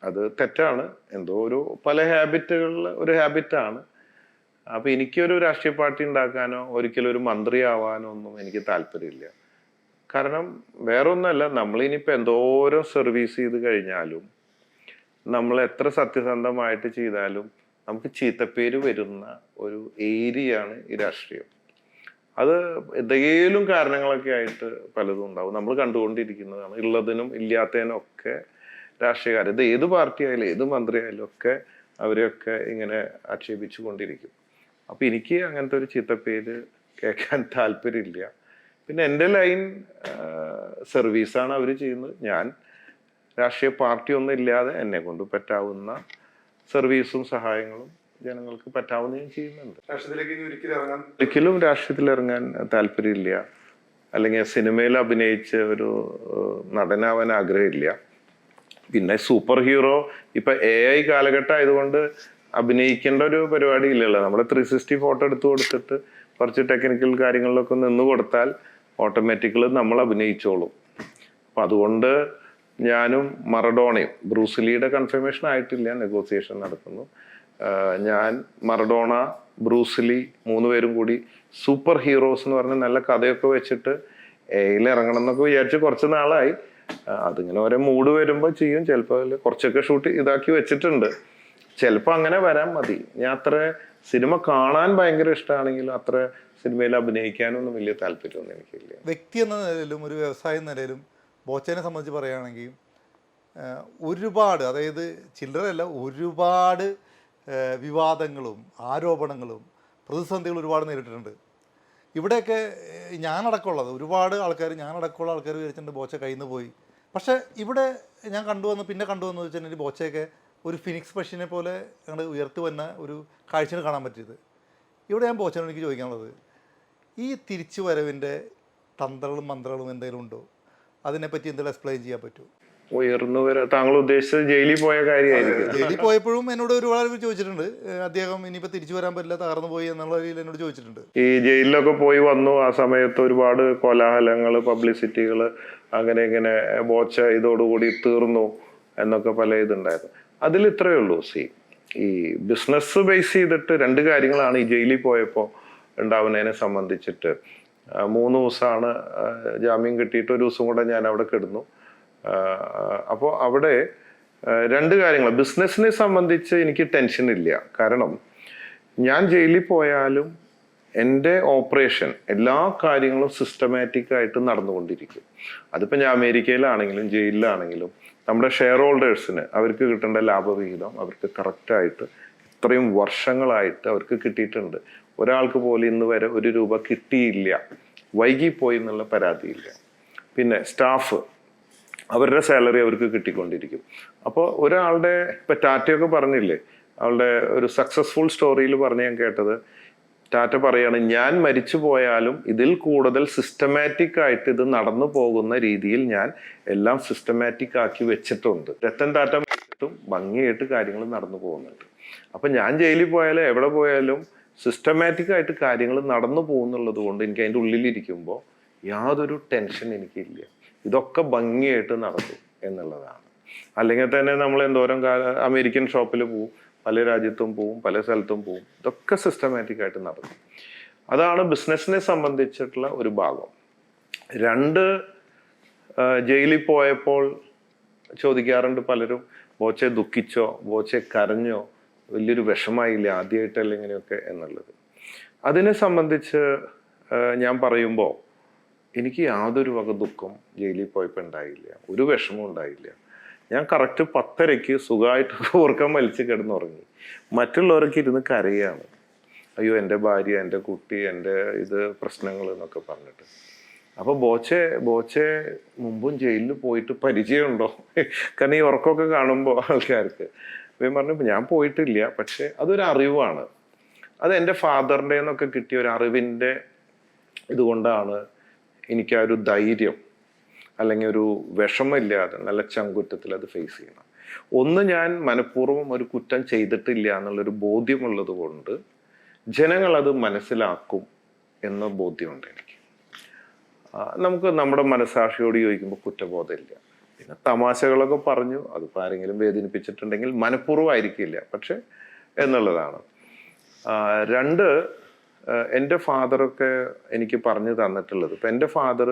അത് തെറ്റാണ്. എന്തോ ഒരു പല ഹാബിറ്റുകളിൽ ഒരു ഹാബിറ്റാണ്. അപ്പൊ എനിക്കൊരു രാഷ്ട്രീയ പാർട്ടി ഉണ്ടാക്കാനോ ഒരിക്കലും ഒരു മന്ത്രി ആവാനോ ഒന്നും എനിക്ക് താല്പര്യമില്ല. കാരണം വേറെ ഒന്നല്ല, നമ്മളിനിയിപ്പോൾ എന്തോരം സർവീസ് ചെയ്ത് കഴിഞ്ഞാലും നമ്മൾ എത്ര സത്യസന്ധമായിട്ട് ചെയ്താലും നമുക്ക് ചീത്തപ്പേര് വരുന്ന ഒരു ഏരിയയാണ് ഈ രാഷ്ട്രീയം. അത് എന്തെങ്കിലും കാരണങ്ങളൊക്കെ ആയിട്ട് പലതും ഉണ്ടാവും. നമ്മൾ കണ്ടുകൊണ്ടിരിക്കുന്നതാണ്. ഉള്ളതിനും ഇല്ലാത്തതിനും ഒക്കെ രാഷ്ട്രീയക്കാർ, ഇത് ഏത് പാർട്ടി ആയാലും ഏത് മന്ത്രി ആയാലും ഒക്കെ അവരെയൊക്കെ ഇങ്ങനെ ആക്ഷേപിച്ചു കൊണ്ടിരിക്കും. അപ്പം എനിക്ക് അങ്ങനത്തെ ഒരു ചീത്തപ്പേര് കേൾക്കാൻ താല്പര്യമില്ല. പിന്നെ എൻ്റെ ലൈൻ സർവീസാണ് അവർ ചെയ്യുന്നത്. ഞാൻ രാഷ്ട്രീയ പാർട്ടി ഒന്നും ഇല്ലാതെ എന്നെ കൊണ്ട് പറ്റാവുന്ന സർവീസും സഹായങ്ങളും ജനങ്ങൾക്ക് പറ്റാവുന്ന ഞാൻ ചെയ്യുന്നുണ്ട്. ഒരിക്കലും രാഷ്ട്രീയത്തിൽ ഇറങ്ങാൻ താല്പര്യമില്ല. അല്ലെങ്കിൽ സിനിമയിൽ അഭിനയിച്ച് ഒരു നടനാവാൻ ആഗ്രഹമില്ല. പിന്നെ സൂപ്പർ ഹീറോ ഇപ്പൊ AI കാലഘട്ടം ആയതുകൊണ്ട് അഭിനയിക്കേണ്ട ഒരു പരിപാടി ഇല്ലല്ലോ. നമ്മൾ 360 ഫോട്ടോ എടുത്തു കൊടുത്തിട്ട് കുറച്ച് ടെക്നിക്കൽ കാര്യങ്ങളിലൊക്കെ നിന്ന് കൊടുത്താൽ ഓട്ടോമാറ്റിക്കലി നമ്മൾ അഭിനയിച്ചോളും. അപ്പൊ അതുകൊണ്ട് ഞാനും മറഡോണയും, ബ്രൂസ്ലിയുടെ കൺഫർമേഷൻ ആയിട്ടില്ല, നെഗോസിയേഷൻ നടക്കുന്നു. ഞാൻ, മറഡോണ, ബ്രൂസ്ലി 3 പേരും കൂടി സൂപ്പർ ഹീറോസ് എന്ന് പറഞ്ഞ നല്ല കഥയൊക്കെ വെച്ചിട്ട് AI ഇറങ്ങണം എന്നൊക്കെ വിചാരിച്ച് കുറച്ച് നാളായി. അതിങ്ങനെ ഓരോ മൂഡ് വരുമ്പോൾ ചെയ്യും. ചിലപ്പോൾ കുറച്ചൊക്കെ ഷൂട്ട് ഇതാക്കി വെച്ചിട്ടുണ്ട്. ചിലപ്പോൾ അങ്ങനെ വരാൻ മതി. ഞാൻ അത്ര സിനിമ കാണാൻ ഭയങ്കര ഇഷ്ടമാണെങ്കിലും അത്ര സിനിമയിൽ അഭിനയിക്കാനൊന്നും വലിയ താല്പര്യമൊന്നും എനിക്കില്ല. വ്യക്തി എന്ന നിലയിലും ഒരു വ്യവസായ നിലയിലും ബോച്ചനെ സംബന്ധിച്ച് പറയുകയാണെങ്കിൽ ഒരുപാട്, അതായത് ചില്ലറയല്ല, ഒരുപാട് വിവാദങ്ങളും ആരോപണങ്ങളും പ്രതിസന്ധികളും ഒരുപാട് നേരിട്ടിട്ടുണ്ട്. ഇവിടെയൊക്കെ ഞാനടക്കമുള്ളത് ഒരുപാട് ആൾക്കാർ, ഞാനടക്കമുള്ള ആൾക്കാർ വിചാരിച്ചിട്ടുണ്ട് ബോച്ച കയ്യിൽ നിന്ന് പോയി. പക്ഷേ ഇവിടെ ഞാൻ പിന്നെ കണ്ടുവന്ന് വെച്ചിട്ടുണ്ടെങ്കിൽ ബോച്ചയൊക്കെ ഒരു ഫിനിക്സ് പക്ഷിനെ പോലെ ഞങ്ങൾ ഉയർത്തി വന്ന ഒരു കാഴ്ചയിൽ കാണാൻ പറ്റിയത്. ഇവിടെ ഞാൻ ബോച്ചനോട് എനിക്ക് ചോദിക്കാനുള്ളത്, ഈ തിരിച്ചു വരവിൻ്റെ തന്ത്രങ്ങളും മന്ത്രങ്ങളും എന്തെങ്കിലും ഉണ്ടോ? അതിനെപ്പറ്റി എന്തെങ്കിലും എക്സ്പ്ലെയിൻ ചെയ്യാൻ പറ്റുമോ? ഉയർന്നു വരാ, താങ്കൾ ഉദ്ദേശിച്ചത് ജയിലിൽ പോയ കാര്യമായിരിക്കും. ജയിലിൽ പോയപ്പോഴും എന്നോട് ഒരുപാട് ചോദിച്ചിട്ടുണ്ട്, അദ്ദേഹം ഇനിയിപ്പോൾ തിരിച്ചു വരാൻ പറ്റില്ല, തകർന്നു പോയി എന്നുള്ള രീതിയിൽ എന്നോട് ചോദിച്ചിട്ടുണ്ട്. ഈ ജയിലിലൊക്കെ പോയി വന്നു ആ സമയത്ത് ഒരുപാട് കോലാഹലങ്ങൾ, പബ്ലിസിറ്റികൾ, അങ്ങനെ ഇങ്ങനെ ബോച്ച ഇതോടുകൂടി തീർന്നു എന്നൊക്കെ പല ഇതുണ്ടായിരുന്നു. അതിൽ ഇത്രയേ ഉള്ളൂ. ഈ ബിസിനസ് ബേസ് ചെയ്തിട്ട് 2 കാര്യങ്ങളാണ് ഈ ജയിലിൽ പോയപ്പോൾ ഉണ്ടാവുന്നതിനെ സംബന്ധിച്ചിട്ട്. 3 ദിവസമാണ് ജാമ്യം കിട്ടിയിട്ട്, ഒരു ദിവസം കൂടെ ഞാൻ അവിടെ കിടന്നു. അപ്പോൾ അവിടെ 2 കാര്യങ്ങൾ. ബിസിനസ്സിനെ സംബന്ധിച്ച് എനിക്ക് ടെൻഷൻ ഇല്ല. കാരണം ഞാൻ ജയിലിൽ പോയാലും എൻ്റെ ഓപ്പറേഷൻ എല്ലാ കാര്യങ്ങളും സിസ്റ്റമാറ്റിക് ആയിട്ട് നടന്നുകൊണ്ടിരിക്കും. അതിപ്പോൾ ഞാൻ അമേരിക്കയിലാണെങ്കിലും ജയിലിലാണെങ്കിലും നമ്മുടെ ഷെയർ ഹോൾഡേഴ്സിന് അവർക്ക് കിട്ടേണ്ട ലാഭവിഹിതം അവർക്ക് കറക്റ്റായിട്ട് ഇത്രയും വർഷങ്ങളായിട്ട് അവർക്ക് കിട്ടിയിട്ടുണ്ട്. ഒരാൾക്ക് പോലും ഇന്ന് വരെ 1 രൂപ കിട്ടിയില്ല, വൈകിപ്പോയി എന്നുള്ള പരാതിയില്ല. പിന്നെ സ്റ്റാഫ്, അവരുടെ സാലറി അവർക്ക് കിട്ടിക്കൊണ്ടിരിക്കും. അപ്പോൾ ഒരാളുടെ, ഇപ്പം ടാറ്റയൊക്കെ പറഞ്ഞില്ലേ, അവളുടെ ഒരു സക്സസ്ഫുൾ സ്റ്റോറിയിൽ പറഞ്ഞ് ഞാൻ കേട്ടത്, ടാറ്റ പറയാണ്, ഞാൻ മരിച്ചു പോയാലും ഇതിൽ കൂടുതൽ സിസ്റ്റമാറ്റിക് ആയിട്ട് ഇത് നടന്നു പോകുന്ന രീതിയിൽ ഞാൻ എല്ലാം സിസ്റ്റമാറ്റിക് ആക്കി വെച്ചിട്ടുണ്ട്. രത്തൻ ടാറ്റ മരിച്ചിട്ടും ഭംഗിയായിട്ട് കാര്യങ്ങൾ നടന്നു പോകുന്നുണ്ട്. അപ്പം ഞാൻ ജയിലിൽ പോയാലും എവിടെ പോയാലും സിസ്റ്റമാറ്റിക് ആയിട്ട് കാര്യങ്ങൾ നടന്നു പോകുന്നുള്ളത് കൊണ്ട് എനിക്ക് അതിൻ്റെ ഉള്ളിലിരിക്കുമ്പോൾ യാതൊരു ടെൻഷൻ എനിക്കില്ല. ഇതൊക്കെ ഭംഗിയായിട്ട് നടന്നു എന്നുള്ളതാണ്. അല്ലെങ്കിൽ തന്നെ നമ്മൾ എന്തോരം അമേരിക്കൻ ഷോപ്പിൽ പോവും, പല രാജ്യത്തും പോവും, പല സ്ഥലത്തും പോവും, ഇതൊക്കെ സിസ്റ്റമാറ്റിക് ആയിട്ട് നടന്നു. അതാണ് ബിസിനസ്സിനെ സംബന്ധിച്ചിട്ടുള്ള ഒരു ഭാഗം. 2, ജയിലിൽ പോയപ്പോൾ ചോദിക്കാറുണ്ട് പലരും, ബോച്ചെ ദുഃഖിച്ചോ, ബോച്ചെ കരഞ്ഞോ, വലിയൊരു വിഷമായില്ല ആദ്യമായിട്ടല്ല ഇങ്ങനെയൊക്കെ എന്നുള്ളത്. അതിനെ സംബന്ധിച്ച് ഞാൻ പറയുമ്പോൾ എനിക്ക് യാതൊരു വക ദുഃഖം ജയിലിൽ പോയപ്പോൾ ഉണ്ടായില്ല, ഒരു വിഷമവും ഉണ്ടായില്ല. ഞാൻ കറക്റ്റ് 10:30 സുഖമായിട്ട് ഉറക്കം വലിച്ച് കിടന്നുറങ്ങി. മറ്റുള്ളവരൊക്കെ ഇരുന്ന് കരയാണ്, അയ്യോ എൻ്റെ ഭാര്യ, എൻ്റെ കുട്ടി, എൻ്റെ ഇത് പ്രശ്നങ്ങൾ എന്നൊക്കെ പറഞ്ഞിട്ട്. അപ്പോൾ ബോച്ചെ മുമ്പും ജയിലിൽ പോയിട്ട് പരിചയമുണ്ടോ? കാരണം ഈ ഉറക്കമൊക്കെ കാണുമ്പോൾ ആൾക്കാർക്ക് ഞാൻ പറഞ്ഞു, ഞാൻ പോയിട്ടില്ല, പക്ഷെ അതൊരു അറിവാണ്. അത് എൻ്റെ ഫാദറിൻ്റെ നിന്നൊക്കെ കിട്ടിയ ഒരു അറിവിൻ്റെ ഇതുകൊണ്ടാണ് എനിക്ക് ആ ഒരു ധൈര്യം അല്ലെങ്കിൽ ഒരു വിഷമമില്ലാതെ നല്ല ചങ്കുറ്റത്തിൽ അത് ഫേസ് ചെയ്യണം. ഒന്ന്, ഞാൻ മനഃപൂർവ്വം ഒരു കുറ്റം ചെയ്തിട്ടില്ല എന്നുള്ളൊരു ബോധ്യമുള്ളത് കൊണ്ട് ജനങ്ങളത് മനസ്സിലാക്കും എന്ന ബോധ്യമുണ്ട് എനിക്ക്. നമുക്ക് നമ്മുടെ മനസാക്ഷിയോട് ചോദിക്കുമ്പോൾ കുറ്റബോധമില്ല. പിന്നെ തമാശകളൊക്കെ പറഞ്ഞു, അതിപ്പോൾ ആരെങ്കിലും വേദനിപ്പിച്ചിട്ടുണ്ടെങ്കിൽ മനഃപൂർവ്വമായിരിക്കില്ല, പക്ഷെ എന്നുള്ളതാണ്. 2, എൻ്റെ ഫാദറൊക്കെ എനിക്ക് പറഞ്ഞു തന്നിട്ടുള്ളത്, ഇപ്പം എൻ്റെ ഫാദർ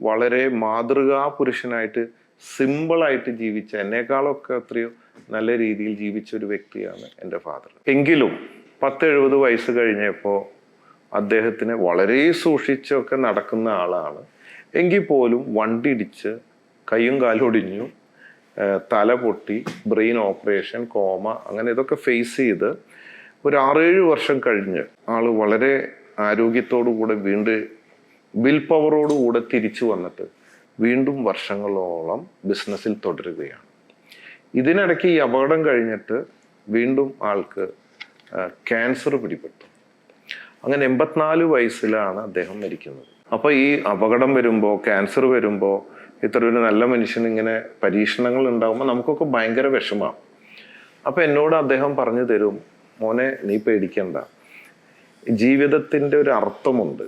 വളരെ മാതൃകാ പുരുഷനായിട്ട് സിമ്പിളായിട്ട് ജീവിച്ച, എന്നേക്കാളൊക്കെ എത്രയോ നല്ല രീതിയിൽ ജീവിച്ച ഒരു വ്യക്തിയാണ് എൻ്റെ ഫാദർ. എങ്കിലും 10-70 വയസ്സ് കഴിഞ്ഞപ്പോൾ അദ്ദേഹത്തിന് വളരെ സൂക്ഷിച്ചൊക്കെ നടക്കുന്ന ആളാണ്. എങ്കിൽ പോലും വണ്ടി ഇടിച്ച് കയ്യും കാലും ഒടിഞ്ഞു, തല പൊട്ടി, ബ്രെയിൻ ഓപ്പറേഷൻ, കോമ, അങ്ങനെ ഇതൊക്കെ ഫേസ് ചെയ്ത് ഒരു 6-7 വർഷം കഴിഞ്ഞ് ആള് വളരെ ആരോഗ്യത്തോടു കൂടെ വീണ്ടും വിൽ പവറോടുകൂടെ തിരിച്ചു വന്നിട്ട് വീണ്ടും വർഷങ്ങളോളം ബിസിനസ്സിൽ തുടരുകയാണ്. ഇതിനിടയ്ക്ക് ഈ അപകടം കഴിഞ്ഞിട്ട് വീണ്ടും ആൾക്ക് ക്യാൻസർ പിടിപെട്ടു. അങ്ങനെ 84 വയസ്സിലാണ് അദ്ദേഹം മരിക്കുന്നത്. അപ്പോൾ ഈ അപകടം വരുമ്പോൾ, ക്യാൻസർ വരുമ്പോൾ, ഇത്ര ഒരു നല്ല മനുഷ്യന് ഇങ്ങനെ പരീക്ഷണങ്ങൾ ഉണ്ടാകുമ്പോൾ നമുക്കൊക്കെ ഭയങ്കര വിഷമമാണ്. അപ്പോൾ എന്നോട് അദ്ദേഹം പറഞ്ഞു തരും, മോനെ നീ പേടിക്കണ്ട, ജീവിതത്തിൻ്റെ ഒരു അർത്ഥമുണ്ട്.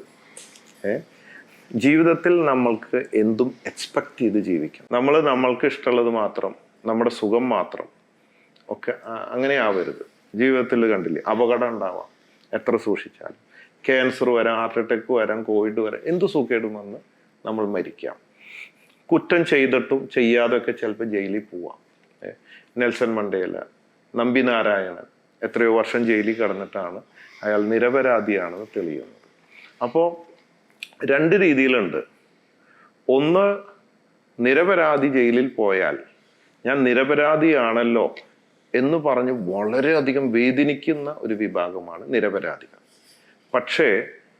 ജീവിതത്തിൽ നമ്മൾക്ക് എന്തും എക്സ്പെക്റ്റ് ചെയ്ത് ജീവിക്കാം. നമ്മൾക്ക് ഇഷ്ടമുള്ളത് മാത്രം, നമ്മുടെ സുഖം മാത്രം ഒക്കെ അങ്ങനെ ആവരുത്. ജീവിതത്തിൽ കണ്ടില്ലേ, അപകടം ഉണ്ടാവാം, എത്ര സൂക്ഷിച്ചാലും. ക്യാൻസർ വരാം, ഹാർട്ട് അറ്റാക്ക് വരാം, കോവിഡ് വരാം, എന്ത് സുഖേടും വന്ന് നമ്മൾ മരിക്കാം. കുറ്റം ചെയ്തിട്ടും ചെയ്യാതൊക്കെ ചിലപ്പോൾ ജയിലിൽ പോവാം. നെൽസൺ മണ്ടേല, നമ്പി നാരായണൻ എത്രയോ വർഷം ജയിലിൽ കിടന്നിട്ടാണ് അയാൾ നിരപരാധിയാണെന്ന് തെളിയുന്നത്. അപ്പോൾ 2 രീതിയിലുണ്ട്. ഒന്ന്, നിരപരാധി ജയിലിൽ പോയാൽ ഞാൻ നിരപരാധിയാണല്ലോ എന്ന് പറഞ്ഞ് വളരെയധികം വേദനിക്കുന്ന ഒരു വിഭാഗമാണ് നിരപരാധികൾ. പക്ഷേ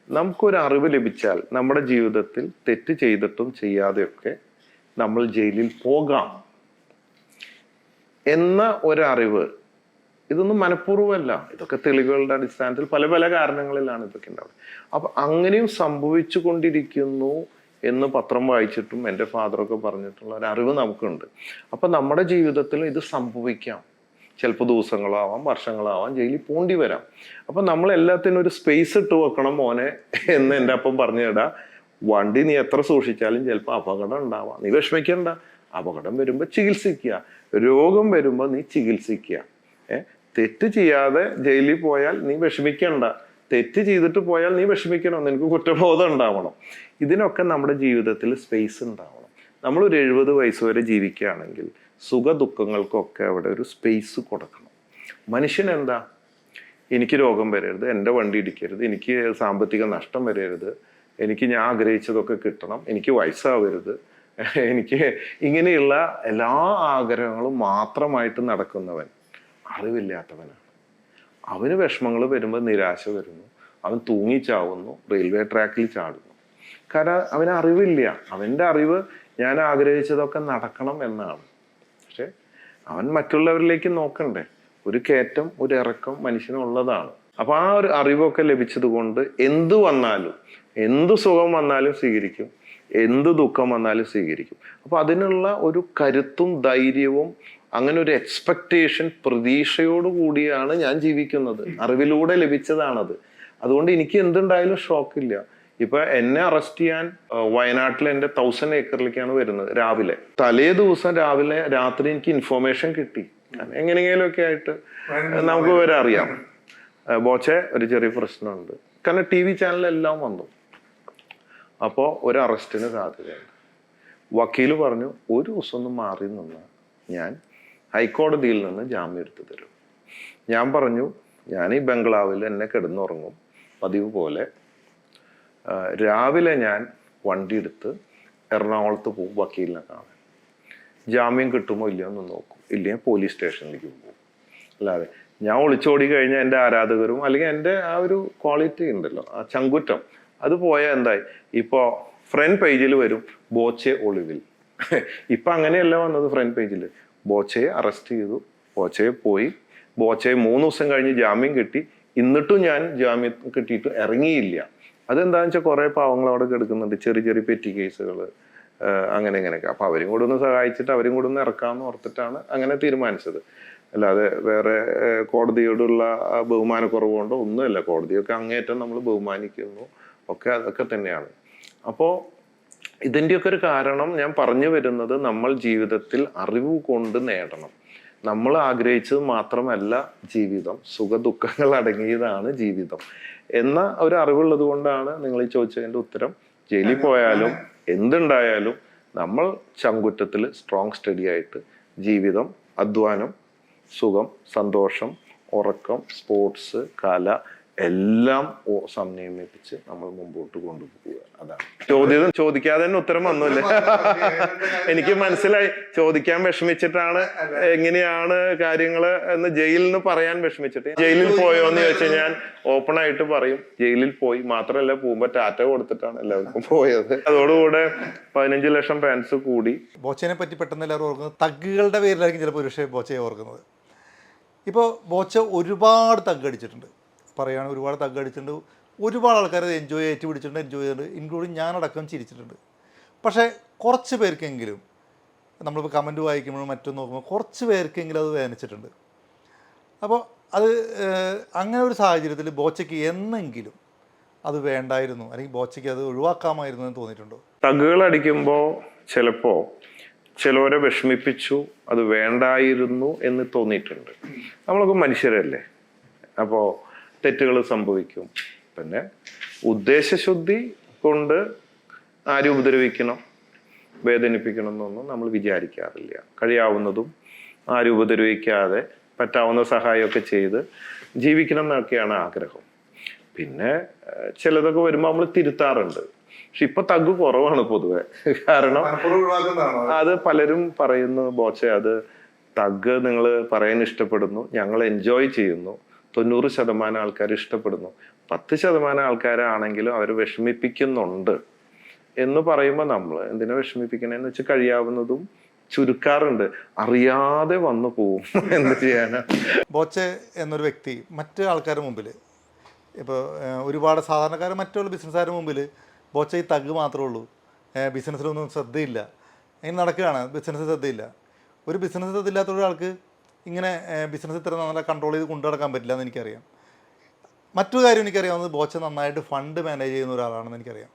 നമുക്കൊരു അറിവ് ലഭിച്ചാൽ നമ്മുടെ ജീവിതത്തിൽ തെറ്റ് ചെയ്തിട്ടും ചെയ്യാതെയൊക്കെ നമ്മൾ ജയിലിൽ പോകാം എന്ന ഒരറിവ്, ഇതൊന്നും മനഃപൂർവ്വമല്ല, ഇതൊക്കെ തെളിവുകളുടെ അടിസ്ഥാനത്തിൽ പല പല കാരണങ്ങളിലാണ് ഇതൊക്കെ ഉണ്ടാവുന്നത്. അപ്പൊ അങ്ങനെയും സംഭവിച്ചു കൊണ്ടിരിക്കുന്നു എന്ന് പത്രം വായിച്ചിട്ടും എൻ്റെ ഫാദറൊക്കെ പറഞ്ഞിട്ടുള്ള ഒരു അറിവ് നമുക്കുണ്ട്. അപ്പൊ നമ്മുടെ ജീവിതത്തിൽ ഇത് സംഭവിക്കാം. ചിലപ്പോൾ ദിവസങ്ങളാവാം, വർഷങ്ങളാവാം, ജയിലിൽ പോണ്ടി വരാം. അപ്പൊ നമ്മൾ എല്ലാത്തിനും ഒരു സ്പേസ് ഇട്ട് വെക്കണം മോനെ എന്ന് എൻ്റെ അപ്പം പറഞ്ഞിടാ. വണ്ടി നീ എത്ര സൂക്ഷിച്ചാലും ചിലപ്പോൾ അപകടം ഉണ്ടാവാം, നീ വിഷമിക്കണ്ട. അപകടം വരുമ്പോൾ ചികിത്സിക്കുക, രോഗം വരുമ്പോൾ നീ ചികിത്സിക്കുക. തെറ്റ് ചെയ്യാതെ ജയിലിൽ പോയാൽ നീ വിഷമിക്കണ്ട, തെറ്റ് ചെയ്തിട്ട് പോയാൽ നീ വിഷമിക്കണം, നിനക്ക് കുറ്റബോധം ഉണ്ടാവണം. ഇതിനൊക്കെ നമ്മുടെ ജീവിതത്തിൽ സ്പേസ് ഉണ്ടാവണം. നമ്മളൊരു 70 വയസ്സ് വരെ ജീവിക്കുകയാണെങ്കിൽ സുഖ ദുഃഖങ്ങൾക്കൊക്കെ അവിടെ ഒരു സ്പേസ് കൊടുക്കണം. മനുഷ്യൻ എന്താ, എനിക്ക് രോഗം വരരുത്, എൻ്റെ വണ്ടി ഇടിക്കരുത്, എനിക്ക് സാമ്പത്തിക നഷ്ടം വരരുത്, എനിക്ക് ഞാൻ ആഗ്രഹിച്ചതൊക്കെ കിട്ടണം, എനിക്ക് വയസ്സാവരുത്, എനിക്ക് ഇങ്ങനെയുള്ള എല്ലാ ആഗ്രഹങ്ങളും മാത്രമായിട്ട് നടക്കുന്നവൻ അറിവില്ലാത്തവനാണ്. അവന് വിഷമങ്ങൾ വരുമ്പോൾ നിരാശ വരുന്നു, അവൻ തൂങ്ങിച്ചാവുന്നു, റെയിൽവേ ട്രാക്കിൽ ചാടുന്നു. കാരണം അവന് അറിവില്ല. അവൻ്റെ അറിവ് ഞാൻ ആഗ്രഹിച്ചതൊക്കെ നടക്കണം എന്നാണ്. പക്ഷെ അവൻ മറ്റുള്ളവരിലേക്ക് നോക്കണ്ടേ. ഒരു കയറ്റം ഒരു ഇറക്കം മനുഷ്യനുള്ളതാണ്. അപ്പൊ ആ ഒരു അറിവൊക്കെ ലഭിച്ചത് കൊണ്ട് എന്ത് വന്നാലും, എന്ത് സുഖം വന്നാലും സ്വീകരിക്കും, എന്ത് ദുഃഖം വന്നാലും സ്വീകരിക്കും. അപ്പൊ അതിനുള്ള ഒരു കരുത്തും ധൈര്യവും അങ്ങനെ ഒരു എക്സ്പെക്ടേഷൻ, പ്രതീക്ഷയോട് കൂടിയാണ് ഞാൻ ജീവിക്കുന്നത്. അറിവിലൂടെ ലഭിച്ചതാണത്. അതുകൊണ്ട് എനിക്ക് എന്തുണ്ടായാലും ഷോക്കില്ല. ഇപ്പൊ എന്നെ അറസ്റ്റ് ചെയ്യാൻ വയനാട്ടിലെ എൻ്റെ 1000 ഏക്കറിലേക്കാണ് വരുന്നത് രാവിലെ. തലേ ദിവസം രാവിലെ രാത്രി എനിക്ക് ഇൻഫോർമേഷൻ കിട്ടി. എങ്ങനെയെങ്കിലും ഒക്കെ ആയിട്ട് നമുക്ക് വരെ അറിയാം, ബോച്ചെ ഒരു ചെറിയ പ്രശ്നമുണ്ട്. കാരണം TV ചാനലെല്ലാം വന്നു. അപ്പോൾ ഒരു അറസ്റ്റിന് സാധ്യതയുണ്ട്. വക്കീൽ പറഞ്ഞു, ഒരു ദിവസം ഒന്ന് മാറി നിന്ന് ഞാൻ ഹൈക്കോടതിയിൽ നിന്ന് ജാമ്യം എടുത്തു തരും. ഞാൻ പറഞ്ഞു, ഞാൻ ഈ ബംഗ്ലാവിൽ എന്നെ കിടന്നുറങ്ങും പതിവ് പോലെ. രാവിലെ ഞാൻ വണ്ടി എടുത്ത് എറണാകുളത്ത് പോകും വക്കീലിനെ കാണാൻ. ജാമ്യം കിട്ടുമോ ഇല്ലയോ എന്ന് നോക്കും. ഇല്ലെങ്കിൽ പോലീസ് സ്റ്റേഷനിലേക്ക് പോകും. അല്ലാതെ ഞാൻ ഒളിച്ചോടി കഴിഞ്ഞാൽ എൻ്റെ ആരാധകരും അല്ലെങ്കിൽ എൻ്റെ ആ ഒരു ക്വാളിറ്റി ഉണ്ടല്ലോ, ആ ചങ്കുറ്റം, അത് പോയാൽ എന്തായി? ഇപ്പോൾ ഫ്രണ്ട് പേജിൽ വരും ബോച്ചെ ഒളിവിൽ. ഇപ്പം അങ്ങനെയല്ല വന്നത്. ഫ്രണ്ട് പേജിൽ ബോച്ചയെ അറസ്റ്റ് ചെയ്തു, ബോച്ചയെ പോയി, ബോച്ചയെ 3 ദിവസം കഴിഞ്ഞ് ജാമ്യം കിട്ടി, എന്നിട്ടും ഞാൻ ജാമ്യം കിട്ടിയിട്ട് ഇറങ്ങിയില്ല. അതെന്താണെന്ന് വെച്ചാൽ കുറേ പാവങ്ങൾ അവിടെ കിടക്കുന്നുണ്ട്, ചെറിയ ചെറിയ പെറ്റി കേസുകൾ, അങ്ങനെ ഇങ്ങനെയൊക്കെ. അപ്പം അവരും കൂടെ ഒന്ന് സഹായിച്ചിട്ട് അവരും കൂടെ ഒന്ന് ഇറക്കാമെന്ന് ഓർത്തിട്ടാണ് അങ്ങനെ തീരുമാനിച്ചത്. അല്ലാതെ വേറെ കോടതിയോടുള്ള ബഹുമാനക്കുറവുകൊണ്ടോ ഒന്നുമല്ല. കോടതിയൊക്കെ അങ്ങേറ്റം നമ്മൾ ബഹുമാനിക്കുന്നു, ഒക്കെ അതൊക്കെ തന്നെയാണ്. അപ്പോൾ ഇതിൻ്റെയൊക്കെ ഒരു കാരണം ഞാൻ പറഞ്ഞു വരുന്നത്, നമ്മൾ ജീവിതത്തിൽ അറിവ് കൊണ്ട് നേടണം. നമ്മൾ ആഗ്രഹിച്ചത് മാത്രമല്ല ജീവിതം, സുഖദുഃഖങ്ങൾ അടങ്ങിയതാണ് ജീവിതം എന്ന ഒരു അറിവുള്ളത് കൊണ്ടാണ് നിങ്ങൾ ഈ ചോദിച്ചതിൻ്റെ ഉത്തരം. ജയിലിൽ പോയാലും എന്തുണ്ടായാലും നമ്മൾ ചങ്കുറ്റത്തിൽ സ്ട്രോങ് സ്റ്റഡി ആയിട്ട് ജീവിതം, അധ്വാനം, സുഖം, സന്തോഷം, ഉറക്കം, സ്പോർട്സ്, കല എല്ലാം സമന്വയിപ്പിച്ച് നമ്മൾ മുമ്പോട്ട് കൊണ്ടുപോവുക. അതാണ് ചോദിക്കാതെ തന്നെ ഉത്തരം വന്നല്ലേ. എനിക്ക് മനസ്സിലായി, ചോദിക്കാൻ വിഷമിച്ചിട്ടാണ് എങ്ങനെയാണ് കാര്യങ്ങള് എന്ന് ജയിലിൽ നിന്ന് പറയാൻ വിഷമിച്ചിട്ട്. ജയിലിൽ പോയോ എന്ന് ചോദിച്ചാൽ ഞാൻ ഓപ്പൺ ആയിട്ട് പറയും, ജയിലിൽ പോയി. മാത്രമല്ല, പോകുമ്പോ ടാറ്റ കൊടുത്തിട്ടാണ് എല്ലാവർക്കും പോയത്. അതോടുകൂടെ 15 ലക്ഷം ഫാൻസ് കൂടി. ബോച്ചനെ പറ്റി പെട്ടെന്ന് എല്ലാവരും ഓർക്കുന്നത് തഗ്ഗുകളുടെ പേരിലായിരിക്കും ചിലപ്പോൾ ഒരു പക്ഷേ ബോച്ചയെ ഓർക്കുന്നത്. ഇപ്പോൾ ബോച്ച ഒരുപാട് തഗ്ഗ് അടിച്ചിട്ടുണ്ട്, പറയുകയാണ്, ഒരുപാട് തഗ്ഗ് അടിച്ചിട്ടുണ്ട്. ഒരുപാട് ആൾക്കാർ എൻജോയ് ഏറ്റുപിടിച്ചിട്ടുണ്ട്, എൻജോയ് ചെയ്തിട്ടുണ്ട്, ഇൻക്ലൂഡിങ് ഞാനടക്കം ചിരിച്ചിട്ടുണ്ട്. പക്ഷേ കുറച്ച് പേർക്കെങ്കിലും, നമ്മളിപ്പോൾ കമൻറ്റ് വായിക്കുമ്പോഴും മറ്റും നോക്കുമ്പോൾ കുറച്ച് പേർക്കെങ്കിലും അത് വേദനിച്ചിട്ടുണ്ട്. അപ്പോൾ അത് അങ്ങനെ ഒരു സാഹചര്യത്തിൽ ബോച്ചയ്ക്ക് എന്നെങ്കിലും അത് വേണ്ടായിരുന്നു, അല്ലെങ്കിൽ ബോച്ചയ്ക്ക് അത് ഒഴിവാക്കാമായിരുന്നു എന്ന് തോന്നിയിട്ടുണ്ടോ? തഗ്ഗുകൾ അടിക്കുമ്പോൾ ചിലപ്പോൾ ചിലവരെ വിഷമിപ്പിച്ചു, അത് വേണ്ടായിരുന്നു എന്ന് തോന്നിയിട്ടുണ്ട്. നമ്മളൊക്കെ മനുഷ്യരല്ലേ, അപ്പോൾ തെറ്റുകൾ സംഭവിക്കും. പിന്നെ ഉദ്ദേശശുദ്ധി കൊണ്ട് ആരും ഉപദ്രവിക്കണം, വേദനിപ്പിക്കണം എന്നൊന്നും നമ്മൾ വിചാരിക്കാറില്ല. കഴിയാവുന്നതും ആരും ഉപദ്രവിക്കാതെ പറ്റാവുന്ന സഹായമൊക്കെ ചെയ്ത് ജീവിക്കണം എന്നൊക്കെയാണ് ആഗ്രഹം. പിന്നെ ചിലതൊക്കെ വരുമ്പോൾ നമ്മൾ തിരുത്താറുണ്ട്. പക്ഷെ ഇപ്പൊ തഗ്ഗ് കുറവാണ് പൊതുവെ. കാരണം അത് പലരും പറയുന്നു, ബോച്ചെ അത് തഗ്ഗ് നിങ്ങൾ പറയാൻ ഇഷ്ടപ്പെടുന്നു, ഞങ്ങൾ എൻജോയ് ചെയ്യുന്നു, 90% ആൾക്കാർ ഇഷ്ടപ്പെടുന്നു, 10% ആൾക്കാരാണെങ്കിലും അവർ വിഷമിപ്പിക്കുന്നുണ്ട് എന്ന് പറയുമ്പോൾ നമ്മൾ എന്തിനാ വിഷമിപ്പിക്കണേന്ന് വെച്ചാൽ കഴിയാവുന്നതും ചുരുക്കാറുണ്ട്. അറിയാതെ വന്നു പോവും, എന്ത് ചെയ്യാനാ. ബോച്ചെ എന്നൊരു വ്യക്തി മറ്റ് ആൾക്കാരുടെ മുമ്പിൽ, ഇപ്പോൾ ഒരുപാട് സാധാരണക്കാർ മറ്റുള്ള ബിസിനസ്സുകാരുടെ മുമ്പിൽ ബോച്ച ഈ തഗ്ഗ് മാത്രമേ ഉള്ളൂ, ബിസിനസ്സിലൊന്നും ശ്രദ്ധയില്ല, ഇങ്ങനെ നടക്കുകയാണ്, ബിസിനസ് ശ്രദ്ധയില്ല. ഒരു ബിസിനസ് ശ്രദ്ധയില്ലാത്ത ഒരാൾക്ക് ഇങ്ങനെ ബിസിനസ് ഇത്ര നല്ല കൺട്രോൾ ചെയ്ത് കൊണ്ടു നടക്കാൻ പറ്റില്ല എന്ന് എനിക്കറിയാം. മറ്റൊരു കാര്യം എനിക്കറിയാവുന്നത്, ബോച്ച നന്നായിട്ട് ഫണ്ട് മാനേജ് ചെയ്യുന്ന ഒരാളാണെന്ന് എനിക്കറിയാം.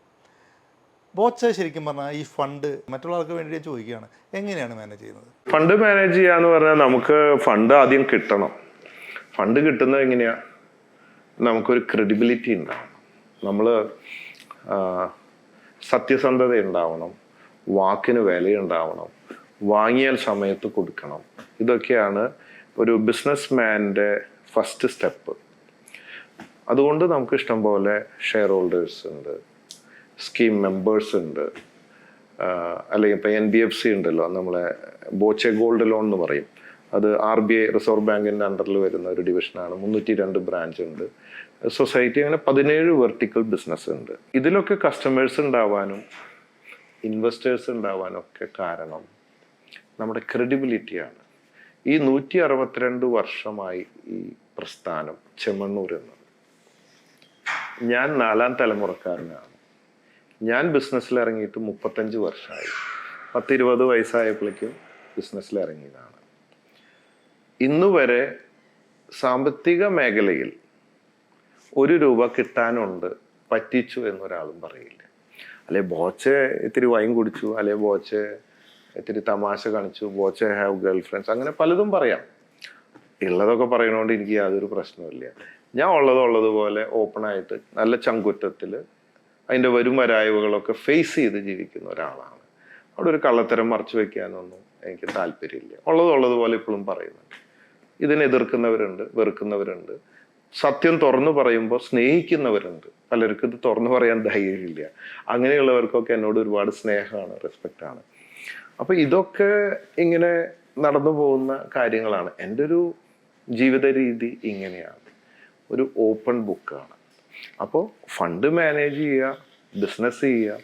ബോച്ച ശരിക്കും പറഞ്ഞാൽ ഈ ഫണ്ട് മറ്റുള്ള ആൾക്ക് വേണ്ടി ഞാൻ ചോദിക്കുകയാണ്, എങ്ങനെയാണ് മാനേജ് ചെയ്യുന്നത്? ഫണ്ട് മാനേജ് ചെയ്യാന്ന് പറഞ്ഞാൽ നമുക്ക് ഫണ്ട് ആദ്യം കിട്ടണം. ഫണ്ട് കിട്ടുന്നത് എങ്ങനെയാ? നമുക്കൊരു ക്രെഡിബിലിറ്റി ഉണ്ടാവണം. നമ്മൾ സത്യസന്ധത ഉണ്ടാവണം, വാക്കിന് വിലയുണ്ടാവണം, വാങ്ങിയാൽ സമയത്ത് കൊടുക്കണം. ഇതൊക്കെയാണ് ഒരു ബിസിനസ് മാൻ്റെ ഫസ്റ്റ് സ്റ്റെപ്പ്. അതുകൊണ്ട് നമുക്ക് ഇഷ്ടം പോലെ ഷെയർ ഹോൾഡേഴ്സ് ഉണ്ട്, സ്കീം മെമ്പേഴ്സ് ഉണ്ട്, അല്ലെങ്കിൽ ഇപ്പം NBFC ഉണ്ടല്ലോ, നമ്മളെ ബോച്ചെ ഗോൾഡ് ലോൺ എന്ന് പറയും. അത് RBI റിസർവ് ബാങ്കിൻ്റെ അണ്ടറിൽ വരുന്ന ഒരു ഡിവിഷനാണ്. 302 ബ്രാഞ്ച് ഉണ്ട്. സൊസൈറ്റി അങ്ങനെ 17 വെർട്ടിക്കൽ ബിസിനസ് ഉണ്ട്. ഇതിലൊക്കെ കസ്റ്റമേഴ്സ് ഉണ്ടാവാനും ഇൻവെസ്റ്റേഴ്സ് ഉണ്ടാവാനും ഒക്കെ കാരണം നമ്മുടെ ക്രെഡിബിലിറ്റിയാണ്. ഈ 162 വർഷമായി ഈ പ്രസ്ഥാനം ചെമ്മണ്ണൂർ എന്നത്. ഞാൻ 4ാം തലമുറക്കാരനാണ്. ഞാൻ ബിസിനസ്സിൽ ഇറങ്ങിയിട്ട് 35 വർഷമായി. 10-20 വയസ്സായപ്പോഴേക്കും ബിസിനസ്സിൽ ഇറങ്ങിയതാണ്. ഇന്നുവരെ സാമ്പത്തിക മേഖലയിൽ 1 രൂപ കിട്ടാനുണ്ട്, പറ്റിച്ചു എന്നൊരാളും പറയില്ല. അല്ലെ ബോച്ചെ ഇത്തിരി വൈൻ കുടിച്ചു, അല്ലെ ബോച്ചെ ഇത്തിരി തമാശ കാണിച്ചു, ബോച്ചെ ഹാവ് ഗേൾ ഫ്രണ്ട്സ്, അങ്ങനെ പലതും പറയാം. ഉള്ളതൊക്കെ പറയണോണ്ട് എനിക്ക് യാതൊരു പ്രശ്നമില്ല. ഞാൻ ഉള്ളതുപോലെ ഓപ്പണായിട്ട് നല്ല ചങ്കുറ്റത്തിൽ അതിൻ്റെ വരും വരായ്വകളൊക്കെ ഫേസ് ചെയ്ത് ജീവിക്കുന്ന ഒരാളാണ്. അവിടെ ഒരു കള്ളത്തരം മറച്ചു വെക്കാനൊന്നും എനിക്ക് താല്പര്യമില്ല. ഉള്ളതുപോലെ ഇപ്പോഴും പറയുന്നുണ്ട്. ഇതിനെ എതിർക്കുന്നവരുണ്ട്, വെറുക്കുന്നവരുണ്ട്. സത്യം തുറന്നു പറയുമ്പോൾ സ്നേഹിക്കുന്നവരുണ്ട്. പലർക്കും ഇത് തുറന്നു പറയാൻ ധൈര്യമില്ല. അങ്ങനെയുള്ളവർക്കൊക്കെ എന്നോട് ഒരുപാട് സ്നേഹമാണ്, റെസ്പെക്റ്റാണ്. അപ്പം ഇതൊക്കെ ഇങ്ങനെ നടന്നു പോകുന്ന കാര്യങ്ങളാണ്. എൻ്റെ ഒരു ജീവിത രീതി ഇങ്ങനെയാണ്, ഒരു ഓപ്പൺ ബുക്കാണ്. അപ്പോൾ ഫണ്ട് മാനേജ് ചെയ്യുക, ബിസിനസ് ചെയ്യുക,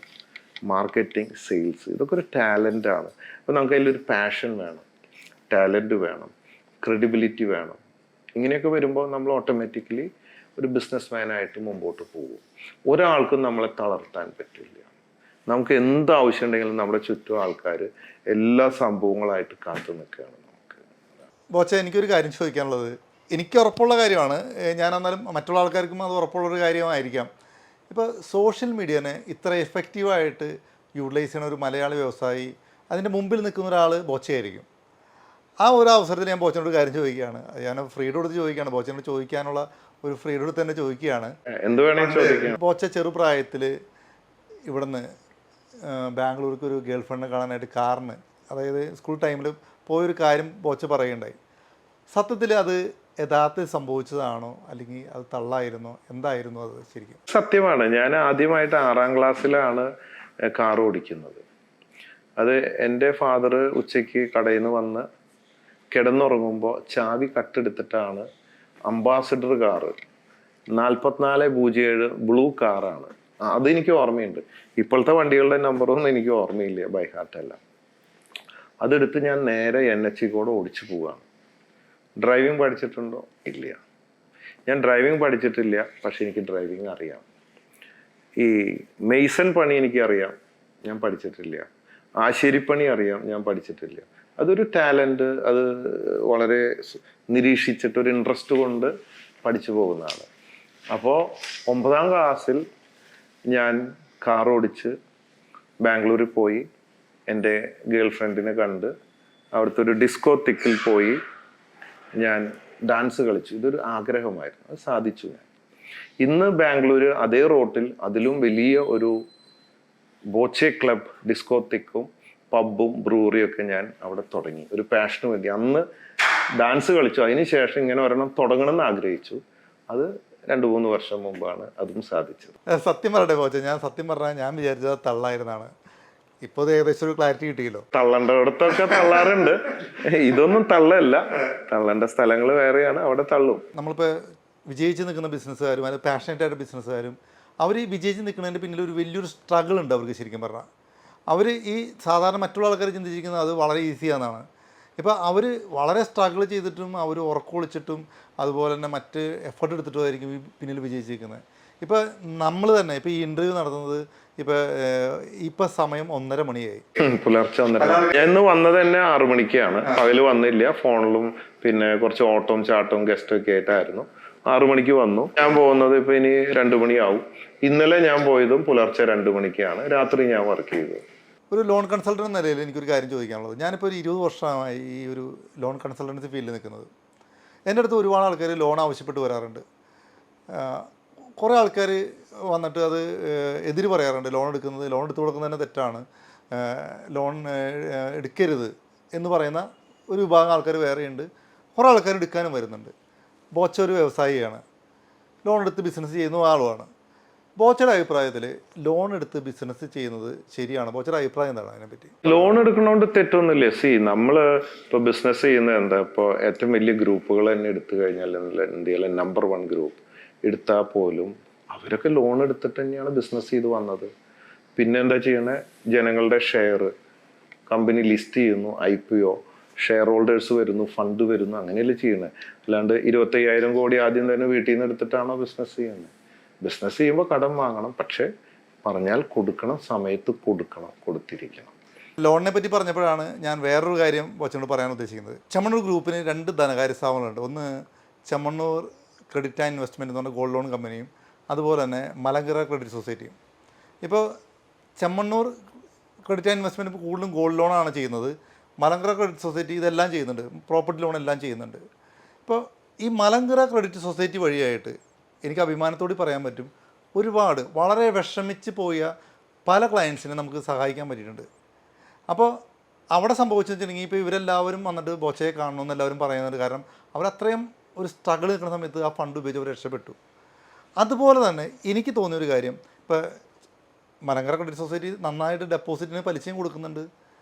മാർക്കറ്റിംഗ്, സെയിൽസ്, ഇതൊക്കെ ഒരു ടാലൻ്റാണ്. അപ്പോൾ നമുക്ക് അതിലൊരു പാഷൻ വേണം, ടാലൻറ്റ് വേണം, ക്രെഡിബിലിറ്റി വേണം. ഇങ്ങനെയൊക്കെ വരുമ്പോൾ നമ്മൾ ഓട്ടോമാറ്റിക്കലി ഒരു ബിസിനസ് മാനായിട്ട് മുമ്പോട്ട് പോകും. ഒരാൾക്കും നമ്മളെ തളർത്താൻ പറ്റില്ല. നമുക്ക് എന്ത് ആവശ്യം ഉണ്ടെങ്കിലും നമ്മുടെ ചുറ്റും ആൾക്കാർ എല്ലാ സംഭവങ്ങളായിട്ട് കാത്തു നിൽക്കുകയാണ് നമുക്ക്. ബോച്ച, എനിക്കൊരു കാര്യം ചോദിക്കാനുള്ളത്, എനിക്ക് ഉറപ്പുള്ള കാര്യമാണ്, ഞാൻ എന്നാലും മറ്റുള്ള ആൾക്കാർക്കും അത് ഉറപ്പുള്ളൊരു കാര്യമായിരിക്കാം. ഇപ്പോൾ സോഷ്യൽ മീഡിയനെ ഇത്ര എഫക്റ്റീവായിട്ട് യൂട്ടിലൈസ് ചെയ്യുന്ന ഒരു മലയാളി വ്യവസായി, അതിൻ്റെ മുമ്പിൽ നിൽക്കുന്ന ഒരാൾ ബോച്ചയായിരിക്കും. ആ ഒരു അവസരത്തിൽ ഞാൻ ബോച്ചനോട് കാര്യം ചോദിക്കുകയാണ്. ഞാൻ ഫ്രീഡം എടുത്ത് ചോദിക്കുകയാണ്, ബോച്ചനോട് ചോദിക്കാനുള്ള ഒരു ഫ്രീഡം എടുത്ത് തന്നെ ചോദിക്കുകയാണ്. എന്ത് വേണമെങ്കിൽ ചോദിക്കാം. ബോച്ച ചെറുപ്രായത്തിൽ ഇവിടുന്ന് ബാംഗ്ലൂർക്ക് ഒരു ഗേൾ ഫ്രണ്ടിനെ കാണാനായിട്ട് കാറിന്, അതായത് സ്കൂൾ ടൈമിൽ പോയൊരു കാര്യം ബോച്ച പറയുകയുണ്ടായി. സത്യത്തിൽ അത് യഥാർത്ഥത്തിൽ സംഭവിച്ചതാണോ, അല്ലെങ്കിൽ അത് തള്ളായിരുന്നോ, എന്തായിരുന്നു അത് ശരിക്കും? സത്യമാണ്. ഞാൻ ആദ്യമായിട്ട് 6ാം ക്ലാസ്സിലാണ് കാർ ഓടിക്കുന്നത്. അത് എൻ്റെ ഫാദർ ഉച്ചയ്ക്ക് കടയിൽ നിന്ന് വന്ന് കിടന്നുറങ്ങുമ്പോൾ ചാവി കട്ടെടുത്തിട്ടാണ് അംബാസിഡർ കാറ് 4407 ബ്ലൂ കാറാണ്. അതെനിക്ക് ഓർമ്മയുണ്ട്. ഇപ്പോഴത്തെ വണ്ടികളുടെ നമ്പറൊന്നും എനിക്ക് ഓർമ്മയില്ല, ബൈ ഹാർട്ടല്ല. അതെടുത്ത് ഞാൻ നേരെ NH കൂടെ ഓടിച്ചു പോവുകയാണ്. ഡ്രൈവിംഗ് പഠിച്ചിട്ടുണ്ടോ? ഇല്ല. ഞാൻ ഡ്രൈവിംഗ് പഠിച്ചിട്ടില്ല, പക്ഷെ എനിക്ക് ഡ്രൈവിംഗ് അറിയാം. ഈ മെയ്സൺ പണി എനിക്കറിയാം, ഞാൻ പഠിച്ചിട്ടില്ല. ആശാരിപ്പണി അറിയാം, ഞാൻ പഠിച്ചിട്ടില്ല. അതൊരു ടാലൻറ്റ്, അത് വളരെ നിരീക്ഷിച്ചിട്ട് ഒരു ഇൻട്രസ്റ്റ് കൊണ്ട് പഠിച്ചു പോകുന്നതാണ്. അപ്പോൾ 9ാം ക്ലാസ്സിൽ ഞാൻ കാർ ഓടിച്ച് ബാംഗ്ലൂരിൽ പോയി എൻ്റെ ഗേൾ ഫ്രണ്ടിനെ കണ്ട് അവിടുത്തെ ഒരു ഡിസ്കോത്തിക്കിൽ പോയി ഞാൻ ഡാൻസ് കളിച്ചു. ഇതൊരു ആഗ്രഹമായിരുന്നു, അത് സാധിച്ചു ഞാൻ. ഇന്ന് ബാംഗ്ലൂർ അതേ റോട്ടിൽ അതിലും വലിയ ഒരു ബോച്ചെ ക്ലബ്, ഡിസ്കോത്തിക്കും പബ്ബും ബ്രൂറിയും ഒക്കെ ഞാൻ അവിടെ തുടങ്ങി, ഒരു പാഷന് വേണ്ടി. അന്ന് ഡാൻസ് കളിച്ചു, അതിന് ശേഷം ഇങ്ങനെ ഒരെണ്ണം തുടങ്ങണമെന്ന് ആഗ്രഹിച്ചു. അത് 2-3 വർഷം മുമ്പാണ് അതും സാധിച്ചത്. സത്യം പറയട്ടെ ബോച്ച, സത്യം പറഞ്ഞാൽ ഞാൻ വിചാരിച്ചത് തള്ളായിരുന്നാണ്. ഇപ്പോൾ അത് ഏകദേശം ഒരു ക്ലാരിറ്റി കിട്ടിയല്ലോ. തള്ളേണ്ടടത്തൊക്കെ തള്ളാറുണ്ട്, ഇതൊന്നും തള്ളല്ല. തള്ളേണ്ട സ്ഥലങ്ങൾ വേറെയാണ്, അവിടെ തള്ളും. നമ്മളിപ്പോൾ വിജയിച്ച് നിൽക്കുന്ന ബിസിനസ്സുകാരും അത് പാഷനേറ്റ് ആയിട്ട് ബിസിനസ്സുകാരും, അവർ വിജയിച്ച് നിൽക്കുന്നതിൻ്റെ പിന്നിൽ ഒരു വലിയൊരു സ്ട്രഗിൾ ഉണ്ട് അവർക്ക്. ശരിക്കും പറഞ്ഞാൽ അവർ ഈ സാധാരണ മറ്റുള്ള ആൾക്കാർ ചിന്തിച്ചിരിക്കുന്നത് അത് വളരെ ഈസിയാണെന്നാണ്. ഇപ്പോൾ അവർ വളരെ സ്ട്രഗിൾ ചെയ്തിട്ടും അവർ ഉറക്കൊളിച്ചിട്ടും അതുപോലെ തന്നെ മറ്റ് എഫേർട്ട് എടുത്തിട്ടും ആയിരിക്കും ഈ പിന്നിൽ വിജയിച്ചിരിക്കുന്നത്. ഇപ്പോൾ നമ്മൾ തന്നെ ഇപ്പോൾ ഈ ഇൻ്റർവ്യൂ നടത്തുന്നത് ഇപ്പോൾ സമയം 1:30 മണിയായി, പുലർച്ചെ 1:30. ഞാൻ ഇന്ന് വന്നത് തന്നെ 6 മണിക്കാണ്. പകല് വന്നില്ല, ഫോണിലും പിന്നെ കുറച്ച് ഓട്ടവും ചാട്ടവും ഗസ്റ്റൊക്കെ ആയിട്ടായിരുന്നു. 6 മണിക്ക് വന്നു. ഞാൻ പോകുന്നത് ഇപ്പൊ ഇനി 2 മണിയാവും. ഇന്നലെ ഞാൻ പോയതും പുലർച്ചെ 2 മണിക്കാണ്. രാത്രി ഞാൻ വർക്ക് ചെയ്തത്. ഒരു ലോൺ കൺസൾട്ടൻ്റ് എന്ന നിലയിൽ എനിക്കൊരു കാര്യം ചോദിക്കാനുള്ളത്, ഞാനിപ്പോൾ ഒരു 20 വർഷമായി ഈ ഒരു ലോൺ കൺസൾട്ടൻസി ഫീൽഡിൽ നിൽക്കുന്നത്. എൻ്റെ അടുത്ത് ഒരുപാട് ആൾക്കാർ ലോൺ ആവശ്യപ്പെട്ട് വരാറുണ്ട്. കുറേ ആൾക്കാർ വന്നിട്ട് അത് എതിര് പറയാറുണ്ട്. ലോൺ എടുത്ത് കൊടുക്കുന്നത് തന്നെ തെറ്റാണ്, ലോൺ എടുക്കരുത് എന്ന് പറയുന്ന ഒരു വിഭാഗം ആൾക്കാർ വേറെയുണ്ട്. കുറേ ആൾക്കാർ എടുക്കാനും വരുന്നുണ്ട്. ബോച്ച ഒരു വ്യവസായിയാണ്, ലോൺ എടുത്ത് ബിസിനസ് ചെയ്യുന്ന ആളുമാണ്. ബോച്ചയുടെ അഭിപ്രായത്തിൽ ലോൺ എടുത്ത് ബിസിനസ് ചെയ്യുന്നത് ശരിയാണ്? ബോച്ചയുടെ അഭിപ്രായം എന്താണ് അതിനെപ്പറ്റി? ലോൺ എടുക്കണോണ്ട് തെറ്റൊന്നുമില്ല. നമ്മള് ഇപ്പൊ ബിസിനസ് ചെയ്യുന്നത് എന്താ, ഇപ്പോൾ ഏറ്റവും വലിയ ഗ്രൂപ്പുകൾ തന്നെ എടുത്തു കഴിഞ്ഞാൽ ഇന്ത്യയിലെ നമ്പർ 1 ഗ്രൂപ്പ് എടുത്താൽ പോലും അവരൊക്കെ ലോൺ എടുത്തിട്ട് തന്നെയാണ് ബിസിനസ് ചെയ്ത് വന്നത്. പിന്നെ എന്താ ചെയ്യണേ, ജനങ്ങളുടെ ഷെയർ കമ്പനി ലിസ്റ്റ് ചെയ്യുന്നു, IPO, ഷെയർ ഹോൾഡേഴ്സ് വരുന്നു, ഫണ്ട് വരുന്നു, അങ്ങനെയല്ലേ ചെയ്യണേ. അല്ലാണ്ട് 25,000 കോടി ആദ്യം തന്നെ വീട്ടിൽ നിന്ന് എടുത്തിട്ടാണോ ബിസിനസ് ചെയ്യുന്നത്? ബിസിനസ് ചെയ്യുമ്പോൾ കടം വാങ്ങണം, പക്ഷെ പറഞ്ഞാൽ കൊടുക്കണം, സമയത്ത് കൊടുക്കണം, കൊടുത്തിരിക്കണം. ലോണിനെ പറ്റി പറഞ്ഞപ്പോഴാണ് ഞാൻ വേറൊരു കാര്യം ബോച്ചനോട് പറയാൻ ഉദ്ദേശിക്കുന്നത്. ചെമ്മണ്ണൂർ ഗ്രൂപ്പിന് 2 ധനകാര്യ സ്ഥാപനങ്ങളുണ്ട്. ഒന്ന് ചെമ്മണ്ണൂർ ക്രെഡിറ്റ് ആൻഡ് ഇൻവെസ്റ്റ്മെൻറ്റ് എന്ന് പറഞ്ഞ ഗോൾഡ് ലോൺ കമ്പനിയും, അതുപോലെ തന്നെ മലങ്കര ക്രെഡിറ്റ് സൊസൈറ്റിയും. ഇപ്പോൾ ചെമ്മണ്ണൂർ ക്രെഡിറ്റ് ആൻഡ് ഇൻവെസ്റ്റ്മെൻറ്റ് ഇപ്പോൾ കൂടുതലും ഗോൾഡ് ലോണാണ് ചെയ്യുന്നത്. മലങ്കര ക്രെഡിറ്റ് സൊസൈറ്റി ഇതെല്ലാം ചെയ്യുന്നുണ്ട്, പ്രോപ്പർട്ടി ലോൺ എല്ലാം ചെയ്യുന്നുണ്ട്. ഇപ്പോൾ ഈ മലങ്കര ക്രെഡിറ്റ് സൊസൈറ്റി വഴിയായിട്ട് എനിക്ക് അഭിമാനത്തോടെ പറയാൻ പറ്റും, ഒരുപാട് വളരെ വിഷമിച്ച് പോയ പല ക്ലയൻസിനെ നമുക്ക് സഹായിക്കാൻ പറ്റിയിട്ടുണ്ട്. അപ്പോൾ അവിടെ സംഭവിച്ചു വെച്ചിട്ടുണ്ടെങ്കിൽ ഇപ്പോൾ ഇവരെല്ലാവരും വന്നിട്ട് ബോച്ചയെ കാണണമെന്ന് എല്ലാവരും പറയുന്നുണ്ട്. കാരണം അവരത്രയും ഒരു സ്ട്രഗിൾ നിൽക്കുന്ന സമയത്ത് ആ ഫണ്ട് ഉപയോഗിച്ച് അവർ രക്ഷപ്പെട്ടു. അതുപോലെ തന്നെ എനിക്ക് തോന്നിയൊരു കാര്യം, ഇപ്പോൾ മലങ്കര ക്രെഡിറ്റ് സൊസൈറ്റി നന്നായിട്ട് ഡെപ്പോസിറ്റിന് പലിശയും കൊടുക്കുന്നുണ്ട്,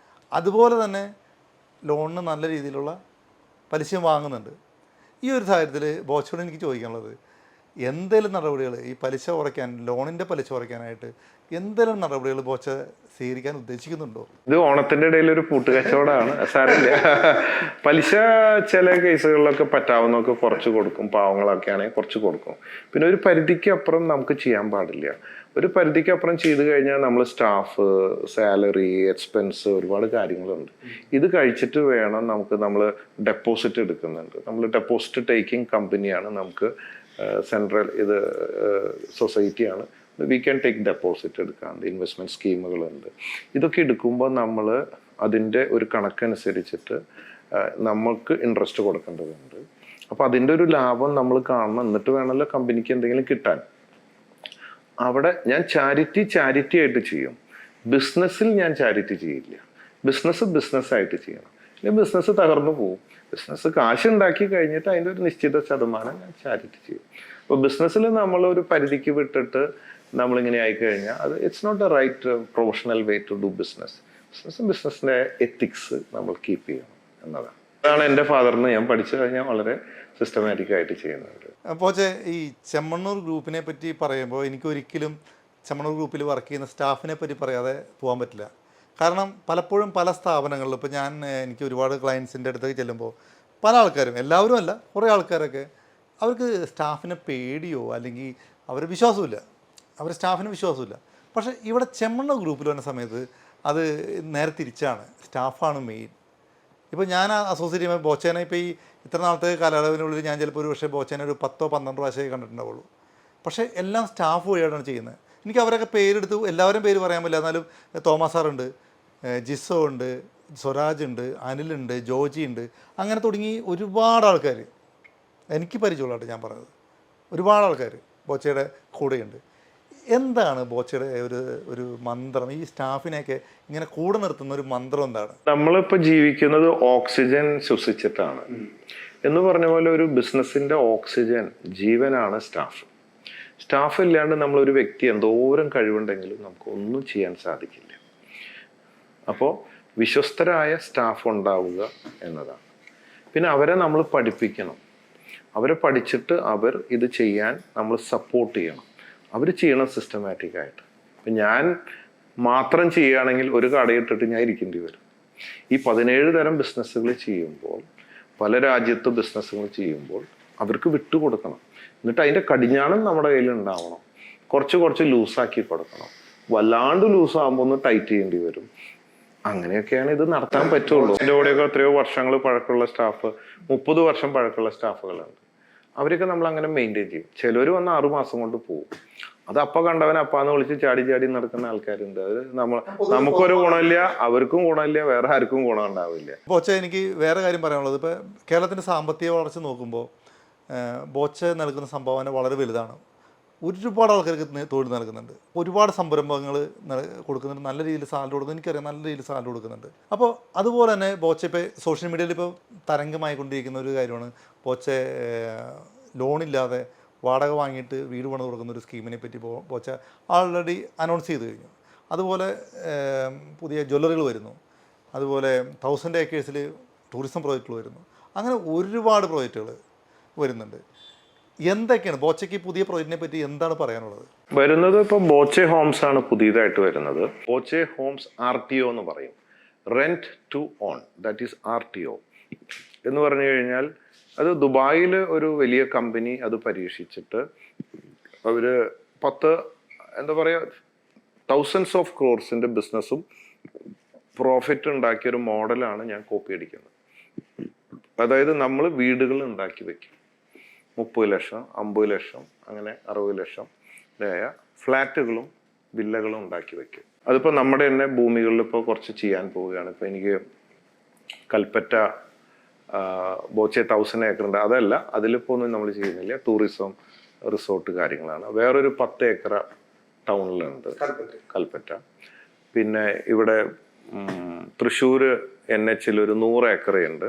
അതുപോലെ തന്നെ ലോണിന് നല്ല രീതിയിലുള്ള പലിശയും വാങ്ങുന്നുണ്ട്. ഈ ഒരു സാഹചര്യത്തിൽ ബോച്ചയോട് എനിക്ക് ചോദിക്കാനുള്ളത്, എന്തെങ്കിലും നടപടികൾ ഈ പലിശ കുറയ്ക്കാൻ, ലോണിൻ്റെ പലിശ കുറയ്ക്കാനായിട്ട് എന്തെങ്കിലും നടപടികൾ ബോച്ച സ്വീകരിക്കാൻ ഉദ്ദേശിക്കുന്നുണ്ടോ? ഇത് ഓണത്തിന്റെ ഇടയിൽ ഒരു പൂട്ടുകച്ചവടമാണ്, സാരമില്ല. പലിശ ചില കേസുകളിലൊക്കെ പറ്റാവുന്നൊക്കെ കുറച്ച് കൊടുക്കും, പാവങ്ങളൊക്കെ ആണെങ്കിൽ കുറച്ച് കൊടുക്കും. പിന്നെ ഒരു പരിധിക്ക് അപ്പുറം നമുക്ക് ചെയ്യാൻ പാടില്ല. ഒരു പരിധിക്ക് അപ്പുറം ചെയ്തു കഴിഞ്ഞാൽ നമ്മൾ സ്റ്റാഫ്, സാലറി, എക്സ്പെൻസ്, ഒരുപാട് കാര്യങ്ങളുണ്ട്. ഇത് കഴിച്ചിട്ട് വേണം നമ്മൾ ഡെപ്പോസിറ്റ് എടുക്കുന്നുണ്ട്. നമ്മൾ ഡെപ്പോസിറ്റ് ടേക്കിംഗ് കമ്പനിയാണ്, നമുക്ക് സെൻട്രൽ ഇത് സൊസൈറ്റിയാണ്. വി ക്യാൻ ടേക്ക് ഡെപ്പോസിറ്റ് എടുക്കാറുണ്ട്, ഇൻവെസ്റ്റ്മെൻറ്റ് സ്കീമുകളുണ്ട്. ഇതൊക്കെ എടുക്കുമ്പോൾ നമ്മൾ അതിൻ്റെ ഒരു കണക്കനുസരിച്ചിട്ട് നമുക്ക് ഇൻട്രസ്റ്റ് കൊടുക്കേണ്ടതുണ്ട്. അപ്പോൾ അതിൻ്റെ ഒരു ലാഭം നമ്മൾ കാണണം, എന്നിട്ട് വേണമല്ലോ കമ്പനിക്ക് എന്തെങ്കിലും കിട്ടാൻ. അവിടെ ഞാൻ ചാരിറ്റി ആയിട്ട് ചെയ്യും, ബിസിനസ്സിൽ ഞാൻ ചാരിറ്റി ചെയ്യില്ല. ബിസിനസ്സായിട്ട് ചെയ്യണം, അല്ലെങ്കിൽ ബിസിനസ് തകർന്നു പോകും. ബിസിനസ് കാശുണ്ടാക്കി കഴിഞ്ഞിട്ട് അതിൻ്റെ ഒരു നിശ്ചിത ശതമാനം ഞാൻ ചാരിറ്റി ചെയ്യും. അപ്പോൾ ബിസിനസ്സിൽ നമ്മളൊരു പരിധിക്ക് വിട്ടിട്ട് നമ്മളിങ്ങനെ ആയിക്കഴിഞ്ഞാൽ അത് it's not a right professional way to do ബിസിനസ്സിൻ്റെ എത്തിക്സ് നമ്മൾ കീപ്പ് ചെയ്യണം എന്നതാണ്. അതാണ് എൻ്റെ ഫാദറിന് ഞാൻ പഠിച്ചു കഴിഞ്ഞാൽ വളരെ സിസ്റ്റമാറ്റിക് ആയിട്ട് ചെയ്യുന്നത്. അപ്പോൾ ഈ ചെമ്മണ്ണൂർ ഗ്രൂപ്പിനെ പറ്റി പറയുമ്പോൾ എനിക്കൊരിക്കലും ചെമ്മണ്ണൂർ ഗ്രൂപ്പിൽ വർക്ക് ചെയ്യുന്ന സ്റ്റാഫിനെ പറ്റി പറയാതെ പോകാൻ പറ്റില്ല. കാരണം പലപ്പോഴും പല സ്ഥാപനങ്ങളിലും ഇപ്പോൾ എനിക്ക് ഒരുപാട് ക്ലയൻസിൻ്റെ അടുത്തേക്ക് ചെല്ലുമ്പോൾ പല ആൾക്കാരും, എല്ലാവരും അല്ല, കുറേ ആൾക്കാരൊക്കെ അവർക്ക് സ്റ്റാഫിനെ പേടിയോ അല്ലെങ്കിൽ അവർ സ്റ്റാഫിന് വിശ്വാസമില്ല. പക്ഷേ ഇവിടെ ചെമ്മണ്ണൂർ ഗ്രൂപ്പിൽ വന്ന സമയത്ത് അത് നേരെ തിരിച്ചാണ്, സ്റ്റാഫാണ് മെയിൻ. ഇപ്പോൾ ഞാൻ അസോസിയേറ്റ് ചെയ്യുമ്പോൾ ബോച്ചേനെ ഇപ്പോൾ ഈ ഇത്ര നാളത്തെ കാലയളവിനുള്ളിൽ ഞാൻ ചിലപ്പോൾ ഒരു പക്ഷേ ബോച്ചേനെ ഒരു 10-12 പ്രാവശ്യമേ കണ്ടിട്ടുണ്ടാവുള്ളൂ. പക്ഷേ എല്ലാം സ്റ്റാഫ് വഴിയാണ് ചെയ്യുന്നത്. എനിക്ക് അവരൊക്കെ പേരെടുത്ത് എല്ലാവരും പേര് പറയാൻ പറ്റില്ല, എന്നാലും തോമസ് സാറുണ്ട്, ജിസോ ഉണ്ട്, സ്വരാജ് ഉണ്ട്, അനിലുണ്ട്, ജോജി ഉണ്ട്, അങ്ങനെ തുടങ്ങി ഒരുപാട് ആൾക്കാർ എനിക്ക് പരിചയമുള്ളതായിട്ട് ഞാൻ പറഞ്ഞത്. ഒരുപാട് ആൾക്കാർ ബോച്ചയുടെ കൂടെയുണ്ട്. എന്താണ് ബോച്ചയുടെ ഒരു മന്ത്രം, ഈ സ്റ്റാഫിനെയൊക്കെ ഇങ്ങനെ കൂടെ നിർത്തുന്ന ഒരു മന്ത്രം എന്താണ്? നമ്മളിപ്പോൾ ജീവിക്കുന്നത് ഓക്സിജൻ ശ്വസിച്ചിട്ടാണ് എന്ന് പറഞ്ഞ പോലെ ഒരു ബിസിനസ്സിന്റെ ഓക്സിജൻ ജീവനാണ് സ്റ്റാഫ് ഇല്ലാണ്ട് നമ്മളൊരു വ്യക്തി എന്തോരം കഴിവുണ്ടെങ്കിലും നമുക്ക് ഒന്നും ചെയ്യാൻ സാധിക്കില്ല. അപ്പോൾ വിശ്വസ്തരായ സ്റ്റാഫ് ഉണ്ടാവുക എന്നതാണ്. പിന്നെ അവരെ നമ്മൾ പഠിപ്പിക്കണം, അവരെ പഠിച്ചിട്ട് അവർ ഇത് ചെയ്യാൻ നമ്മൾ സപ്പോർട്ട് ചെയ്യണം. അവർ ചെയ്യണം സിസ്റ്റമാറ്റിക് ആയിട്ട്. ഇപ്പം ഞാൻ മാത്രം ചെയ്യുകയാണെങ്കിൽ ഒരു കടയിട്ടിട്ട് ഞാൻ ഇരിക്കേണ്ടി വരും. ഈ 17 തരം ബിസിനസ്സുകൾ ചെയ്യുമ്പോൾ, പല രാജ്യത്ത് ബിസിനസ്സുകൾ ചെയ്യുമ്പോൾ അവർക്ക് വിട്ടുകൊടുക്കണം. എന്നിട്ട് അതിൻ്റെ കടിഞ്ഞാണം നമ്മുടെ കയ്യിൽ ഉണ്ടാവണം. കുറച്ച് ലൂസാക്കി കൊടുക്കണം. വല്ലാണ്ട് ലൂസാകുമ്പോൾ ഒന്ന് ടൈറ്റ് ചെയ്യേണ്ടി വരും. അങ്ങനെയൊക്കെയാണ് ഇത് നടത്താൻ പറ്റുള്ളൂ. എൻ്റെ കൂടെയൊക്കെ എത്രയോ വർഷങ്ങൾ പഴക്കമുള്ള സ്റ്റാഫ്, 30 വർഷം പഴക്കമുള്ള സ്റ്റാഫുകളുണ്ട്. അവരൊക്കെ നമ്മൾ അങ്ങനെ മെയിൻറ്റെയിൻ ചെയ്യും. ചിലർ വന്ന് 6 മാസം കൊണ്ട് പോകും. അത് അപ്പ കണ്ടവൻ അപ്പാന്ന് വിളിച്ച് ചാടി നടക്കുന്ന ആൾക്കാരുണ്ട്. അത് നമുക്കൊരു ഗുണമില്ല, അവർക്കും ഗുണമില്ല, വേറെ ആർക്കും ഗുണം ഉണ്ടാവില്ല. ബോച്ച, എനിക്ക് വേറെ കാര്യം പറയാനുള്ളത്, ഇപ്പോൾ കേരളത്തിൻ്റെ സാമ്പത്തിക വളർച്ച നോക്കുമ്പോൾ ബോച്ച നൽകുന്ന സംഭാവന വളരെ വലുതാണ്. ഒരുപാട് ആൾക്കാർക്ക് തൊഴിൽ നൽകുന്നുണ്ട്. ഒരുപാട് സംരംഭങ്ങൾ കൊടുക്കുന്നുണ്ട്. നല്ല രീതിയിൽ സാലറി കൊടുക്കുന്നുണ്ട്. എനിക്കറിയാം, നല്ല രീതിയിൽ സാലറി കൊടുക്കുന്നുണ്ട്. അപ്പോൾ അതുപോലെ തന്നെ ബോച്ച ഇപ്പോൾ സോഷ്യൽ മീഡിയയിൽ ഇപ്പോൾ തരംഗമായിക്കൊണ്ടിരിക്കുന്ന ഒരു കാര്യമാണ് ബോച്ച ലോണില്ലാതെ വാടക വാങ്ങിയിട്ട് വീട് പണിത് കൊടുക്കുന്ന ഒരു സ്കീമിനെ പറ്റി ബോച്ച ആൾറെഡി അനൗൺസ് ചെയ്ത് കഴിഞ്ഞു. അതുപോലെ പുതിയ ജ്വല്ലറികൾ വരുന്നു. അതുപോലെ 1000 ഏക്കേഴ്സിൽ ടൂറിസം പ്രോജക്റ്റുകൾ വരുന്നു. അങ്ങനെ ഒരുപാട് പ്രോജക്റ്റുകൾ വരുന്നുണ്ട്. എന്തൊക്കെയാണ് ബോച്ചയ്ക്ക് പുതിയ പ്രോജക്റ്റിനെ പറ്റി എന്താണ് പറയാനുള്ളത്? വരുന്നത് ഇപ്പോൾ ബോച്ചെ ഹോംസ് ആണ് പുതിയതായിട്ട് വരുന്നത്. ബോച്ചെ ഹോംസ് RTO എന്ന് പറയും, rent to own, that is RTO എന്ന് പറഞ്ഞു കഴിഞ്ഞാൽ അത് ദുബായിൽ ഒരു വലിയ കമ്പനി അത് പരീക്ഷിച്ചിട്ട് അവര് 10,000s of crores ബിസിനസ്സും പ്രോഫിറ്റ് ഉണ്ടാക്കിയൊരു മോഡലാണ് ഞാൻ കോപ്പി അടിക്കുന്നത്. അതായത് നമ്മൾ വീടുകൾ ഉണ്ടാക്കി വെക്കും, 30 ലക്ഷം, 50 ലക്ഷം, അങ്ങനെ 60 ലക്ഷം ഫ്ലാറ്റുകളും വില്ലകളും ഉണ്ടാക്കി വെക്കും. അതിപ്പോൾ നമ്മുടെ തന്നെ ഭൂമികളിൽ ഇപ്പോൾ കുറച്ച് ചെയ്യാൻ പോവുകയാണ്. ഇപ്പോൾ എനിക്ക് കൽപ്പറ്റ ബോച്ചെ 1000 ഏക്കർ ഉണ്ട്. അതല്ല, അതിലിപ്പോൾ ഒന്നും നമ്മൾ ചെയ്യുന്നില്ല, ടൂറിസം റിസോർട്ട് കാര്യങ്ങളാണ്. വേറൊരു 10 ഏക്കർ ടൗണിലുണ്ട്, കൽപ്പറ്റ. പിന്നെ ഇവിടെ തൃശ്ശൂർ NH ഒരു 100 ഏക്കർ ഉണ്ട്.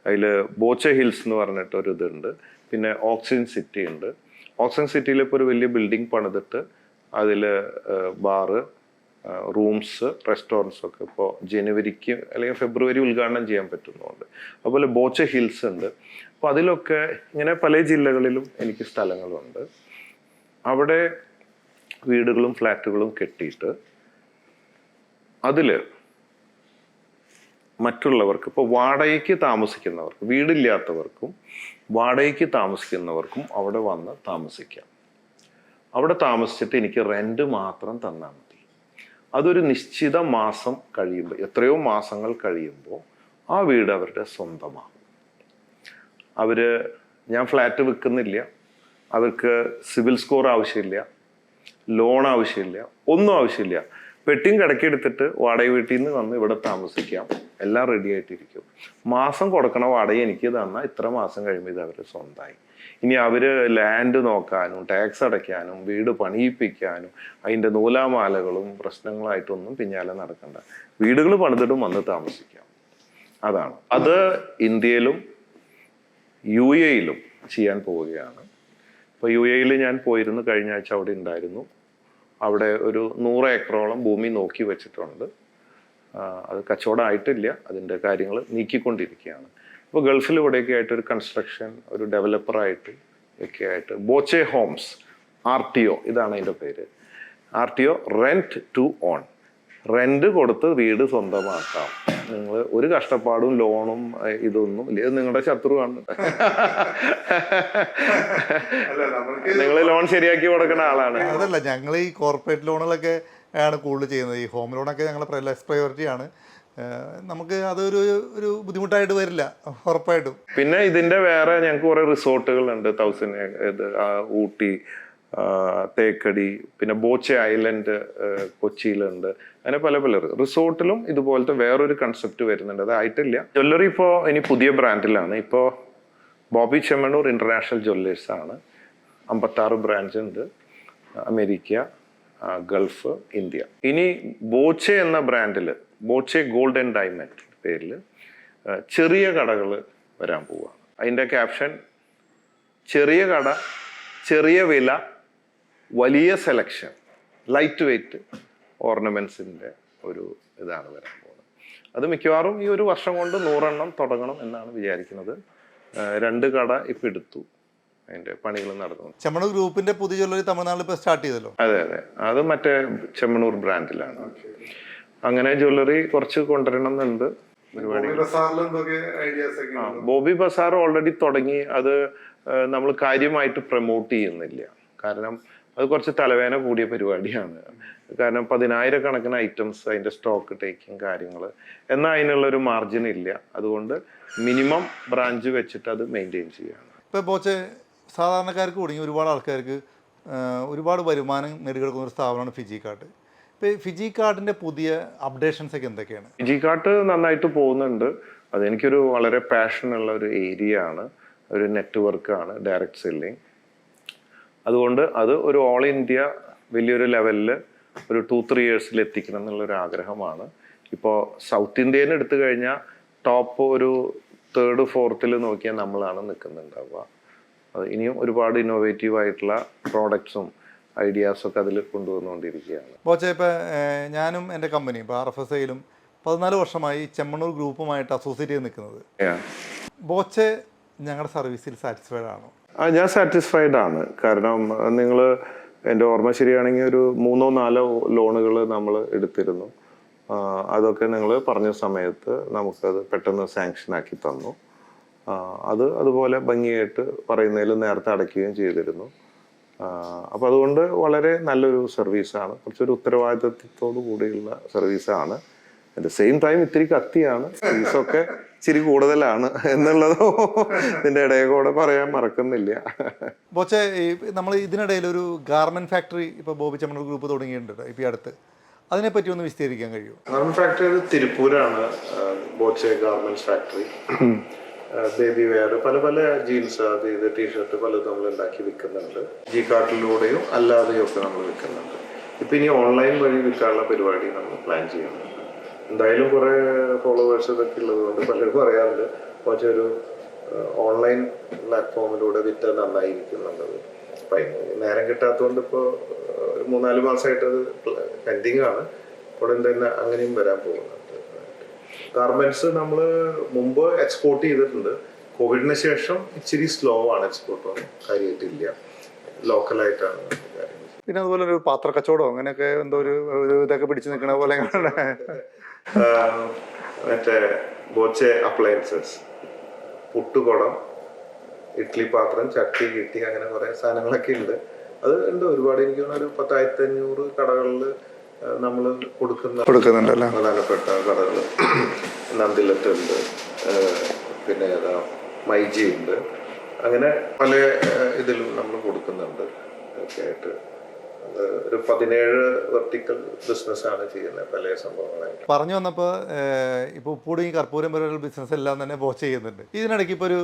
അതിൽ ബോച്ചെ ഹിൽസ് എന്ന് പറഞ്ഞിട്ട് ഒരു ഇതുണ്ട്. പിന്നെ ഓക്സിജൻ സിറ്റി ഉണ്ട്. ഓക്സിജൻ സിറ്റിയിൽ ഇപ്പോൾ ഒരു വലിയ ബിൽഡിംഗ് പണിതിട്ട് അതിൽ ബാറ്, റൂംസ്, റെസ്റ്റോറൻറ്റ്സ് ഒക്കെ ഇപ്പോൾ ജനുവരിക്ക് അല്ലെങ്കിൽ ഫെബ്രുവരി ഉദ്ഘാടനം ചെയ്യാൻ പറ്റുന്നുണ്ട്. അതുപോലെ ബോച്ചെ ഹിൽസ് ഉണ്ട്. അപ്പോൾ അതിലൊക്കെ ഇങ്ങനെ പല ജില്ലകളിലും എനിക്ക് സ്ഥലങ്ങളുണ്ട്. അവിടെ വീടുകളും ഫ്ലാറ്റുകളും കെട്ടിയിട്ട് അതിൽ മറ്റുള്ളവർക്ക്, ഇപ്പോൾ വാടകയ്ക്ക് താമസിക്കുന്നവർക്ക്, വീടില്ലാത്തവർക്കും വാടകയ്ക്ക് താമസിക്കുന്നവർക്കും അവിടെ വന്ന് താമസിക്കാം. അവിടെ താമസിച്ചിട്ട് എനിക്ക് റെന്റ് മാത്രം തന്നാൽ മതി. അതൊരു നിശ്ചിത മാസം കഴിയുമ്പോൾ, എത്രയോ മാസങ്ങൾ കഴിയുമ്പോൾ ആ വീട് അവരുടെ സ്വന്തമാകും. ഞാൻ ഫ്ലാറ്റ് വിൽക്കുന്നില്ല, അവർക്ക് സിവിൽ സ്കോർ ആവശ്യമില്ല, ലോൺ ആവശ്യമില്ല, ഒന്നും ആവശ്യമില്ല. പെട്ടിയും കിടക്കെടുത്തിട്ട് വാടക വീട്ടിൽ നിന്ന് വന്ന് ഇവിടെ താമസിക്കാം, എല്ലാം റെഡി ആയിട്ടിരിക്കും. മാസം കൊടുക്കണ വാടക എനിക്ക് തന്നാൽ ഇത്ര മാസം കഴിയുമ്പോൾ ഇത് അവർ സ്വന്തമായി. ഇനി അവർ ലാൻഡ് നോക്കാനും ടാക്സ് അടയ്ക്കാനും വീട് പണിയിപ്പിക്കാനും അതിൻ്റെ നൂലാമാലകളും പ്രശ്നങ്ങളായിട്ടൊന്നും പിന്നാലെ നടക്കണ്ട. വീടുകൾ പണിതിട്ടും വന്ന് താമസിക്കാം. അതാണ് അത്. ഇന്ത്യയിലും UAE-യിലും ചെയ്യാൻ പോവുകയാണ്. ഇപ്പോൾ UAE-യിൽ ഞാൻ പോയിരുന്നു, കഴിഞ്ഞ ആഴ്ച അവിടെ ഉണ്ടായിരുന്നു. അവിടെ ഒരു 100 ഏക്കറോളം ഭൂമി നോക്കി വെച്ചിട്ടുണ്ട്. അത് കച്ചവടം ആയിട്ടില്ല, അതിൻ്റെ കാര്യങ്ങൾ നീക്കിക്കൊണ്ടിരിക്കുകയാണ്. ഇപ്പോൾ ഗൾഫിൽ ഇവിടെയൊക്കെ ആയിട്ട് ഒരു കൺസ്ട്രക്ഷൻ, ഒരു ഡെവലപ്പറായിട്ട് ഒക്കെ ആയിട്ട് ബോച്ചെ ഹോംസ് RTO, ഇതാണ് അതിൻ്റെ പേര്. RTO, rent to own. Rent കൊടുത്ത് വീട് സ്വന്തമാക്കാം. നിങ്ങൾ ഒരു കഷ്ടപ്പാടും ലോണും ഇതൊന്നും ഇല്ല. ഇത് നിങ്ങളുടെ ശത്രുവാണ്. നിങ്ങൾ ലോൺ ശരിയാക്കി കൊടുക്കുന്ന ആളാണ്. അതല്ല, ഞങ്ങൾ ഈ കോർപ്പറേറ്റ് ലോണുകളൊക്കെ ആണ് കൂടുതൽ ചെയ്യുന്നത്. ഈ ഹോം ലോണൊക്കെ ഞങ്ങളുടെ ലെസ് പ്രയോറിറ്റിയാണ്. നമുക്ക് അതൊരു ബുദ്ധിമുട്ടായിട്ട് വരില്ല, ഉറപ്പായിട്ടും. പിന്നെ ഇതിന്റെ വേറെ ഞങ്ങൾക്ക് കുറെ റിസോർട്ടുകളുണ്ട്. 1000 ഊട്ടി, തേക്കടി, പിന്നെ ബോച്ചെ ഐലൻഡ് കൊച്ചിയിലുണ്ട്. അങ്ങനെ പല പല റിസോർട്ടിലും ഇതുപോലത്തെ വേറൊരു കൺസെപ്റ്റ് വരുന്നുണ്ട്. അതായിട്ടില്ല. ജ്വല്ലറി ഇപ്പോൾ ഇനി പുതിയ ബ്രാൻഡിലാണ്. ഇപ്പോൾ ബോബി ചെമ്മണ്ണൂർ ഇന്റർനാഷണൽ ജ്വല്ലേഴ്സ് ആണ്. 56 ബ്രാഞ്ച് ഉണ്ട്, അമേരിക്ക, ഗൾഫ്, ഇന്ത്യ. ഇനി ബോച്ചെ എന്ന ബ്രാൻഡിൽ, ബോച്ചെ ഗോൾഡ് ആൻഡ് ഡയമണ്ട് പേരിൽ ചെറിയ കടകൾ വരാൻ പോവുകയാണ്. അതിൻ്റെ ക്യാപ്ഷൻ, ചെറിയ കട, ചെറിയ വില, വലിയ സെലക്ഷൻ, ലൈറ്റ് വെയ്റ്റ് ഓർണമെന്റ്സിൻ്റെ ഒരു ഇതാണ് വരാൻ പോകുന്നത്. അത് മിക്കവാറും ഈ ഒരു വർഷം കൊണ്ട് 100 എണ്ണം തുടങ്ങണം എന്നാണ് വിചാരിക്കുന്നത്. 2 കട ഇപ്പം എടുത്തു, അതിന്റെ പണികൾ നടന്നു. ചെമ്മണ്ണൂർ ഗ്രൂപ്പിന്റെ പുതിയ ജ്വല്ലറി തമിഴ്നാട്ടിൽ ഇപ്പോൾ സ്റ്റാർട്ട് ചെയ്തല്ലോ. അതെ അതെ, അത് മറ്റേ ചെമ്മണ്ണൂർ ബ്രാൻഡിലാണ്. അങ്ങനെ ജ്വല്ലറി കുറച്ച് കൊണ്ടുവരണം എന്നുണ്ട് പരിപാടി. ബോബി ബസാർ ഓൾറെഡി തുടങ്ങി. അത് നമ്മൾ കാര്യമായിട്ട് പ്രൊമോട്ട് ചെയ്യുന്നില്ല, കാരണം അത് കുറച്ച് തലവേദന കൂടിയ പരിപാടിയാണ്. കാരണം 10,000 കണക്കിന് ഐറ്റംസ്, അതിന്റെ സ്റ്റോക്ക് ടേക്കിങ് കാര്യങ്ങൾ, എന്നാൽ അതിനുള്ളൊരു മാർജിൻ ഇല്ല. അതുകൊണ്ട് മിനിമം ബ്രാഞ്ച് വെച്ചിട്ട് അത് മെയിൻറ്റെയിൻ ചെയ്യാണ്. ഇപ്പോൾ ബോച്ചെ സാധാരണക്കാർക്ക് തുടങ്ങി ഒരുപാട് ആൾക്കാർക്ക് ഒരുപാട് വരുമാനം നേടിയെടുക്കുന്ന ഒരു സ്ഥാപനമാണ് ഫിജി കാർട്ട്. ഇപ്പോൾ ഫിജി കാർട്ടിൻ്റെ പുതിയ അപ്ഡേഷൻസ് ഒക്കെ എന്തൊക്കെയാണ്? ഫിജി കാർട്ട് നന്നായിട്ട് പോകുന്നുണ്ട്. അതെനിക്കൊരു വളരെ പാഷനുള്ള ഒരു ഏരിയ ആണ്. ഒരു നെറ്റ്വർക്കാണ് ഡയറക്റ്റ് സെല്ലിങ്. അതുകൊണ്ട് അത് ഒരു ഓൾ ഇന്ത്യ വലിയൊരു ലെവലിൽ ഒരു 2-3 ഇയേഴ്സിൽ എത്തിക്കണം എന്നുള്ളൊരു ആഗ്രഹമാണ്. ഇപ്പോൾ സൗത്ത് ഇന്ത്യയിൽ എടുത്തു കഴിഞ്ഞാൽ ടോപ്പ് ഒരു 3rd 4th നോക്കിയാൽ നമ്മളാണ് നിൽക്കുന്നുണ്ടാവുക. അത് ഇനിയും ഒരുപാട് ഇന്നോവേറ്റീവ് ആയിട്ടുള്ള പ്രോഡക്ട്സും ഐഡിയാസൊക്കെ അതിൽ കൊണ്ടുവന്നുകൊണ്ടിരിക്കുകയാണ്. ബോച്ചെ, ഇപ്പോൾ ഞാനും എൻ്റെ കമ്പനി ഇപ്പോൾ RFSIയിലും 14 വർഷമായി ചെമ്മണ്ണൂർ ഗ്രൂപ്പുമായിട്ട് അസോസിയേറ്റ് ചെയ്ത് നിൽക്കുന്നത്. ബോച്ചെ ഞങ്ങളുടെ സർവീസിൽ സാറ്റിസ്ഫൈഡ് ആണോ? ഞാൻ സാറ്റിസ്ഫൈഡ് ആണ്. കാരണം നിങ്ങൾ എൻ്റെ ഓർമ്മ ശരിയാണെങ്കിൽ ഒരു 3-4 ലോണുകൾ നമ്മൾ എടുത്തിരുന്നു. അതൊക്കെ നിങ്ങൾ പറഞ്ഞ സമയത്ത് നമുക്കത് പെട്ടെന്ന് സാങ്ഷനാക്കി തന്നു. അതുപോലെ ഭംഗിയായിട്ട് പറയുന്നതിൽ നേരത്തെ അടയ്ക്കുകയും ചെയ്തിരുന്നു. അപ്പോൾ അതുകൊണ്ട് വളരെ നല്ലൊരു സർവീസാണ്. കുറച്ചൊരു ഉത്തരവാദിത്വത്തോടു കൂടിയുള്ള സർവീസാണ്. അറ്റ് ദ സെയിം ടൈം ഇത്തിരി കത്തിയാണ്, ഫീസൊക്കെ ഇച്ചിരി കൂടുതലാണ് എന്നുള്ളതോ ഇതിൻ്റെ ഇടയിൽ കൂടെ പറയാൻ മറക്കുന്നില്ല. ബോച്ചെ, നമ്മൾ ഇതിനിടയിൽ ഒരു ഗാർമെന്റ് ഫാക്ടറി ഇപ്പോൾ ബോബി ചെമ്മണ്ണൂർ ഗ്രൂപ്പ് തുടങ്ങിയിട്ടുണ്ട് ഇപ്പോൾ ഈ അടുത്ത്. അതിനെപ്പറ്റി ഒന്ന് വിശദീകരിക്കാൻ കഴിയുമോ? ഗാർമെന്റ് ഫാക്ടറി തിരുപ്പൂരാണ്. Boche garments factory. Baby wear, പല പല ജീൻസ്, അത് ഇത് ടീഷർട്ട് പലതും നമ്മൾ ഉണ്ടാക്കി വിൽക്കുന്നുണ്ട്. ജി കാർട്ടിലൂടെയും അല്ലാതെയും ഒക്കെ നമ്മൾ വിൽക്കുന്നുണ്ട്. ഇപ്പം ഇനി ഓൺലൈൻ വഴി വിൽക്കാനുള്ള പരിപാടി നമ്മൾ പ്ലാൻ ചെയ്യുന്നുണ്ട്. എന്തായാലും കുറേ ഫോളോവേഴ്സ് ഇതൊക്കെ ഉള്ളത് കൊണ്ട് പലരും പറയാറുണ്ട് ബോച്ചെ ഒരു ഓൺലൈൻ പ്ലാറ്റ്ഫോമിലൂടെ വിറ്റ് നന്നായിരിക്കുന്നുള്ളത്. അപ്പം അതിന് നേരം കിട്ടാത്തതുകൊണ്ട് ഇപ്പോൾ 3-4 മാസമായിട്ട് അത് പെൻഡിങ് ആണ്. ഉടൻ തന്നെ അങ്ങനെയും വരാൻ പോകുന്നുണ്ട്. ഗാർമെന്റ്സ് നമ്മൾ മുമ്പ് എക്സ്പോർട്ട് ചെയ്തിട്ടുണ്ട്. കോവിഡിന് ശേഷം ഇച്ചിരി സ്ലോ ആണ്, എക്സ്പോർട്ടൊന്നും കാര്യമായിട്ടില്ല, ലോക്കലായിട്ടാണ് കാര്യങ്ങൾ. പിന്നെ അതുപോലെ ഒരു പാത്ര കച്ചവടം അങ്ങനെയൊക്കെ എന്തോ ഒരു ഇതൊക്കെ പിടിച്ചു നിൽക്കണ പോലെ മറ്റേ ബോച്ചെ അപ്ലയൻസസ്, പുട്ടുകുടം, ഇഡ്ഡലി പാത്രം, ചട്ടി കിട്ടി, അങ്ങനെ കുറെ സാധനങ്ങളൊക്കെ ഉണ്ട്. അത് ഉണ്ട് ഒരുപാട്. എനിക്ക് തോന്നുന്നു ഒരു 10,500 കടകളിൽ നമ്മൾ കൊടുക്കുന്നുണ്ടല്ലോ, പ്രധാനപ്പെട്ട കടകൾ. നന്ദിലത്ത് ഉണ്ട്, പിന്നെ മൈജി ഉണ്ട്, അങ്ങനെ പല ഇതിലും നമ്മൾ കൊടുക്കുന്നുണ്ട് ഒക്കെ ആയിട്ട്. ഒരു 17 വെർട്ടിക്കൽ ബിസിനസ്സാണ് ചെയ്യുന്നത്, പല സംഭവങ്ങളായിട്ട്. പറഞ്ഞു വന്നപ്പോൾ ഇപ്പോൾ ഉപ്പൂടും ഈ കർപ്പൂരം പോലുള്ള ബിസിനസ് എല്ലാം തന്നെ ബോച്ച് ചെയ്യുന്നുണ്ട്. ഇതിനിടയ്ക്ക് ഇപ്പോൾ ഒരു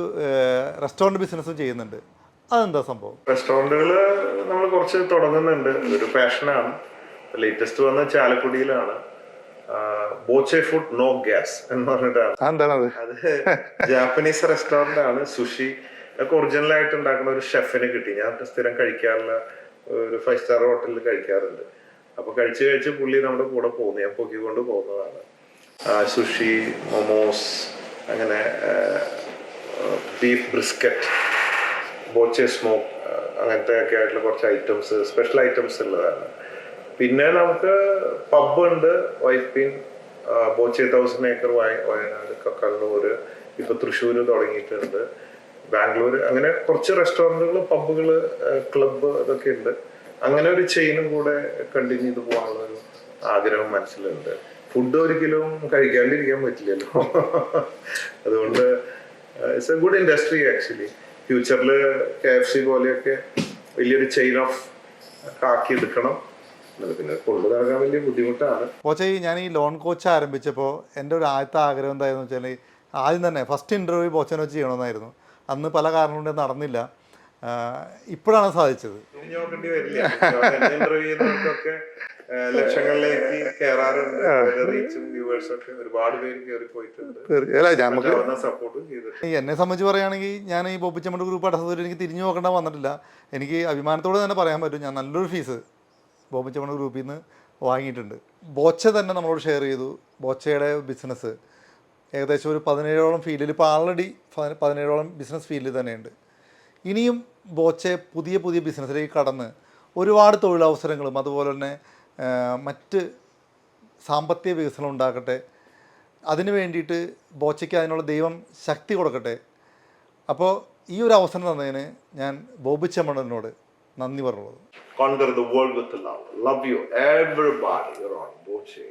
റെസ്റ്റോറൻറ്റ് ബിസിനസ്സും ചെയ്യുന്നുണ്ട്. അതെന്താ സംഭവം? റെസ്റ്റോറൻറ്റുകൾ നമ്മൾ കുറച്ച് തുടങ്ങുന്നുണ്ട്, ഒരു പാഷനാണ്. ലേറ്റസ്റ്റ് വന്ന ചാലക്കുടിയിലാണ് ബോച്ചെ ഫുഡ് നോ ഗ്യാസ് എന്ന് പറഞ്ഞിട്ടാണ്. അത് ജാപ്പനീസ് റെസ്റ്റോറൻ്റ് ആണ്. സുഷി ഒക്കെ ഒറിജിനൽ ആയിട്ട് ഉണ്ടാക്കുന്ന ഒരു ഷെഫിനെ കിട്ടി. ഞാൻ സ്ഥിരം കഴിക്കാറുള്ള ഒരു 5 സ്റ്റാർ ഹോട്ടലിൽ കഴിക്കാറുണ്ട്. അപ്പൊ കഴിച്ച് പുള്ളി നമ്മുടെ കൂടെ പോകുന്നു, ഞാൻ പൊക്കിക്കൊണ്ട് പോകുന്നതാണ്. സുഷി, മൊമോസ്, അങ്ങനെ ബീഫ് ബ്രിസ്ക്കറ്റ്, ബോച്ചെ സ്മോക്ക്, അങ്ങനത്തെ ഒക്കെ ആയിട്ടുള്ള കുറച്ച് ഐറ്റംസ്, സ്പെഷ്യൽ ഐറ്റംസ് ഉള്ളതാണ്. പിന്നെ നമുക്ക് പബ് ഉണ്ട്, white peen, Boche 1000 acre, Wayanad, Kannur, ഇപ്പൊ തൃശ്ശൂര് തുടങ്ങിയിട്ടുണ്ട്, ബാംഗ്ലൂർ, അങ്ങനെ കുറച്ച് റെസ്റ്റോറൻറ്റുകൾ, പബ്ബുകൾ, ക്ലബ്ബ് ഇതൊക്കെ ഉണ്ട്. അങ്ങനെ ഒരു ചെയിനും കൂടെ കണ്ടിന്യൂ ചെയ്ത് പോകാനുള്ള ഒരു ആഗ്രഹം മനസ്സിലുണ്ട്. ഫുഡ് ഒരിക്കലും കഴിക്കാണ്ടിരിക്കാൻ പറ്റില്ലല്ലോ. അതുകൊണ്ട് it's A good industry actually. ഫ്യൂച്ചറിൽ KFC പോലെയൊക്കെ വലിയൊരു ചെയിൻ ഓഫ് ആക്കി എടുക്കണം. പിന്നെ കൊണ്ടു നടക്കാൻ വലിയ ബുദ്ധിമുട്ടാണ്. കോച്ച്, ഞാൻ ഈ ലോൺ കോച്ച് ആരംഭിച്ചപ്പോൾ എൻ്റെ ഒരു ആദ്യത്തെ ആഗ്രഹം എന്തായിരുന്നു വെച്ചാൽ, ആദ്യം തന്നെ ഫസ്റ്റ് ഇൻ്റർവ്യൂ ബോച്ചനെ വെച്ച് ചെയ്യണമെന്നായിരുന്നു. അന്ന് പല കാരണം കൊണ്ട് നടന്നില്ല. ഇപ്പോഴാണ് സാധിച്ചത്. ലക്ഷങ്ങളിലേക്ക് കയറാറുണ്ട്, റീച്ചും വ്യൂവേഴ്സും ഒക്കെ ഒരുപാട് പേര് കയറി പോയിട്ടുണ്ട്. സപ്പോർട്ടും ചെയ്തിട്ടുണ്ട്. എന്നെ സംബന്ധിച്ച് പറയുകയാണെങ്കിൽ ഞാൻ ഈ ബോബി ചെമ്മണ്ണൂർ ഗ്രൂപ്പ് അടച്ചതിൽ എനിക്ക് തിരിഞ്ഞു നോക്കേണ്ട വന്നിട്ടില്ല. എനിക്ക് അഭിമാനത്തോടെ തന്നെ പറയാൻ പറ്റും, ഞാൻ നല്ലൊരു ഫീസ് ബോബി ചെമ്മണ്ണൂർ ഗ്രൂപ്പിൽ നിന്ന് വാങ്ങിയിട്ടുണ്ട്. ബോച്ച തന്നെ നമ്മളോട് ഷെയർ ചെയ്തു. ബോച്ചയുടെ ബിസിനസ് ഏകദേശം ഒരു 17ഓളം ഫീൽഡിൽ, ഇപ്പോൾ ആൾറെഡി 17ഓളം ബിസിനസ് ഫീൽഡിൽ തന്നെയുണ്ട്. ഇനിയും ബോച്ചെ പുതിയ പുതിയ ബിസിനസ്സിലേക്ക് കടന്ന് ഒരുപാട് തൊഴിലവസരങ്ങളും അതുപോലെ തന്നെ മറ്റ് സാമ്പത്തിക വികസനം ഉണ്ടാക്കട്ടെ. അതിന് വേണ്ടിയിട്ട് ബോച്ചയ്ക്ക് അതിനുള്ള ദൈവം ശക്തി കൊടുക്കട്ടെ. അപ്പോൾ ഈ ഒരു അവസരം തന്നതിന് ഞാൻ ബോബി ചെമ്മണ്ണൂരിനോട് നന്ദി പറഞ്ഞുള്ളത്. Conquer the world with love. Love you, everybody. You're on Boche.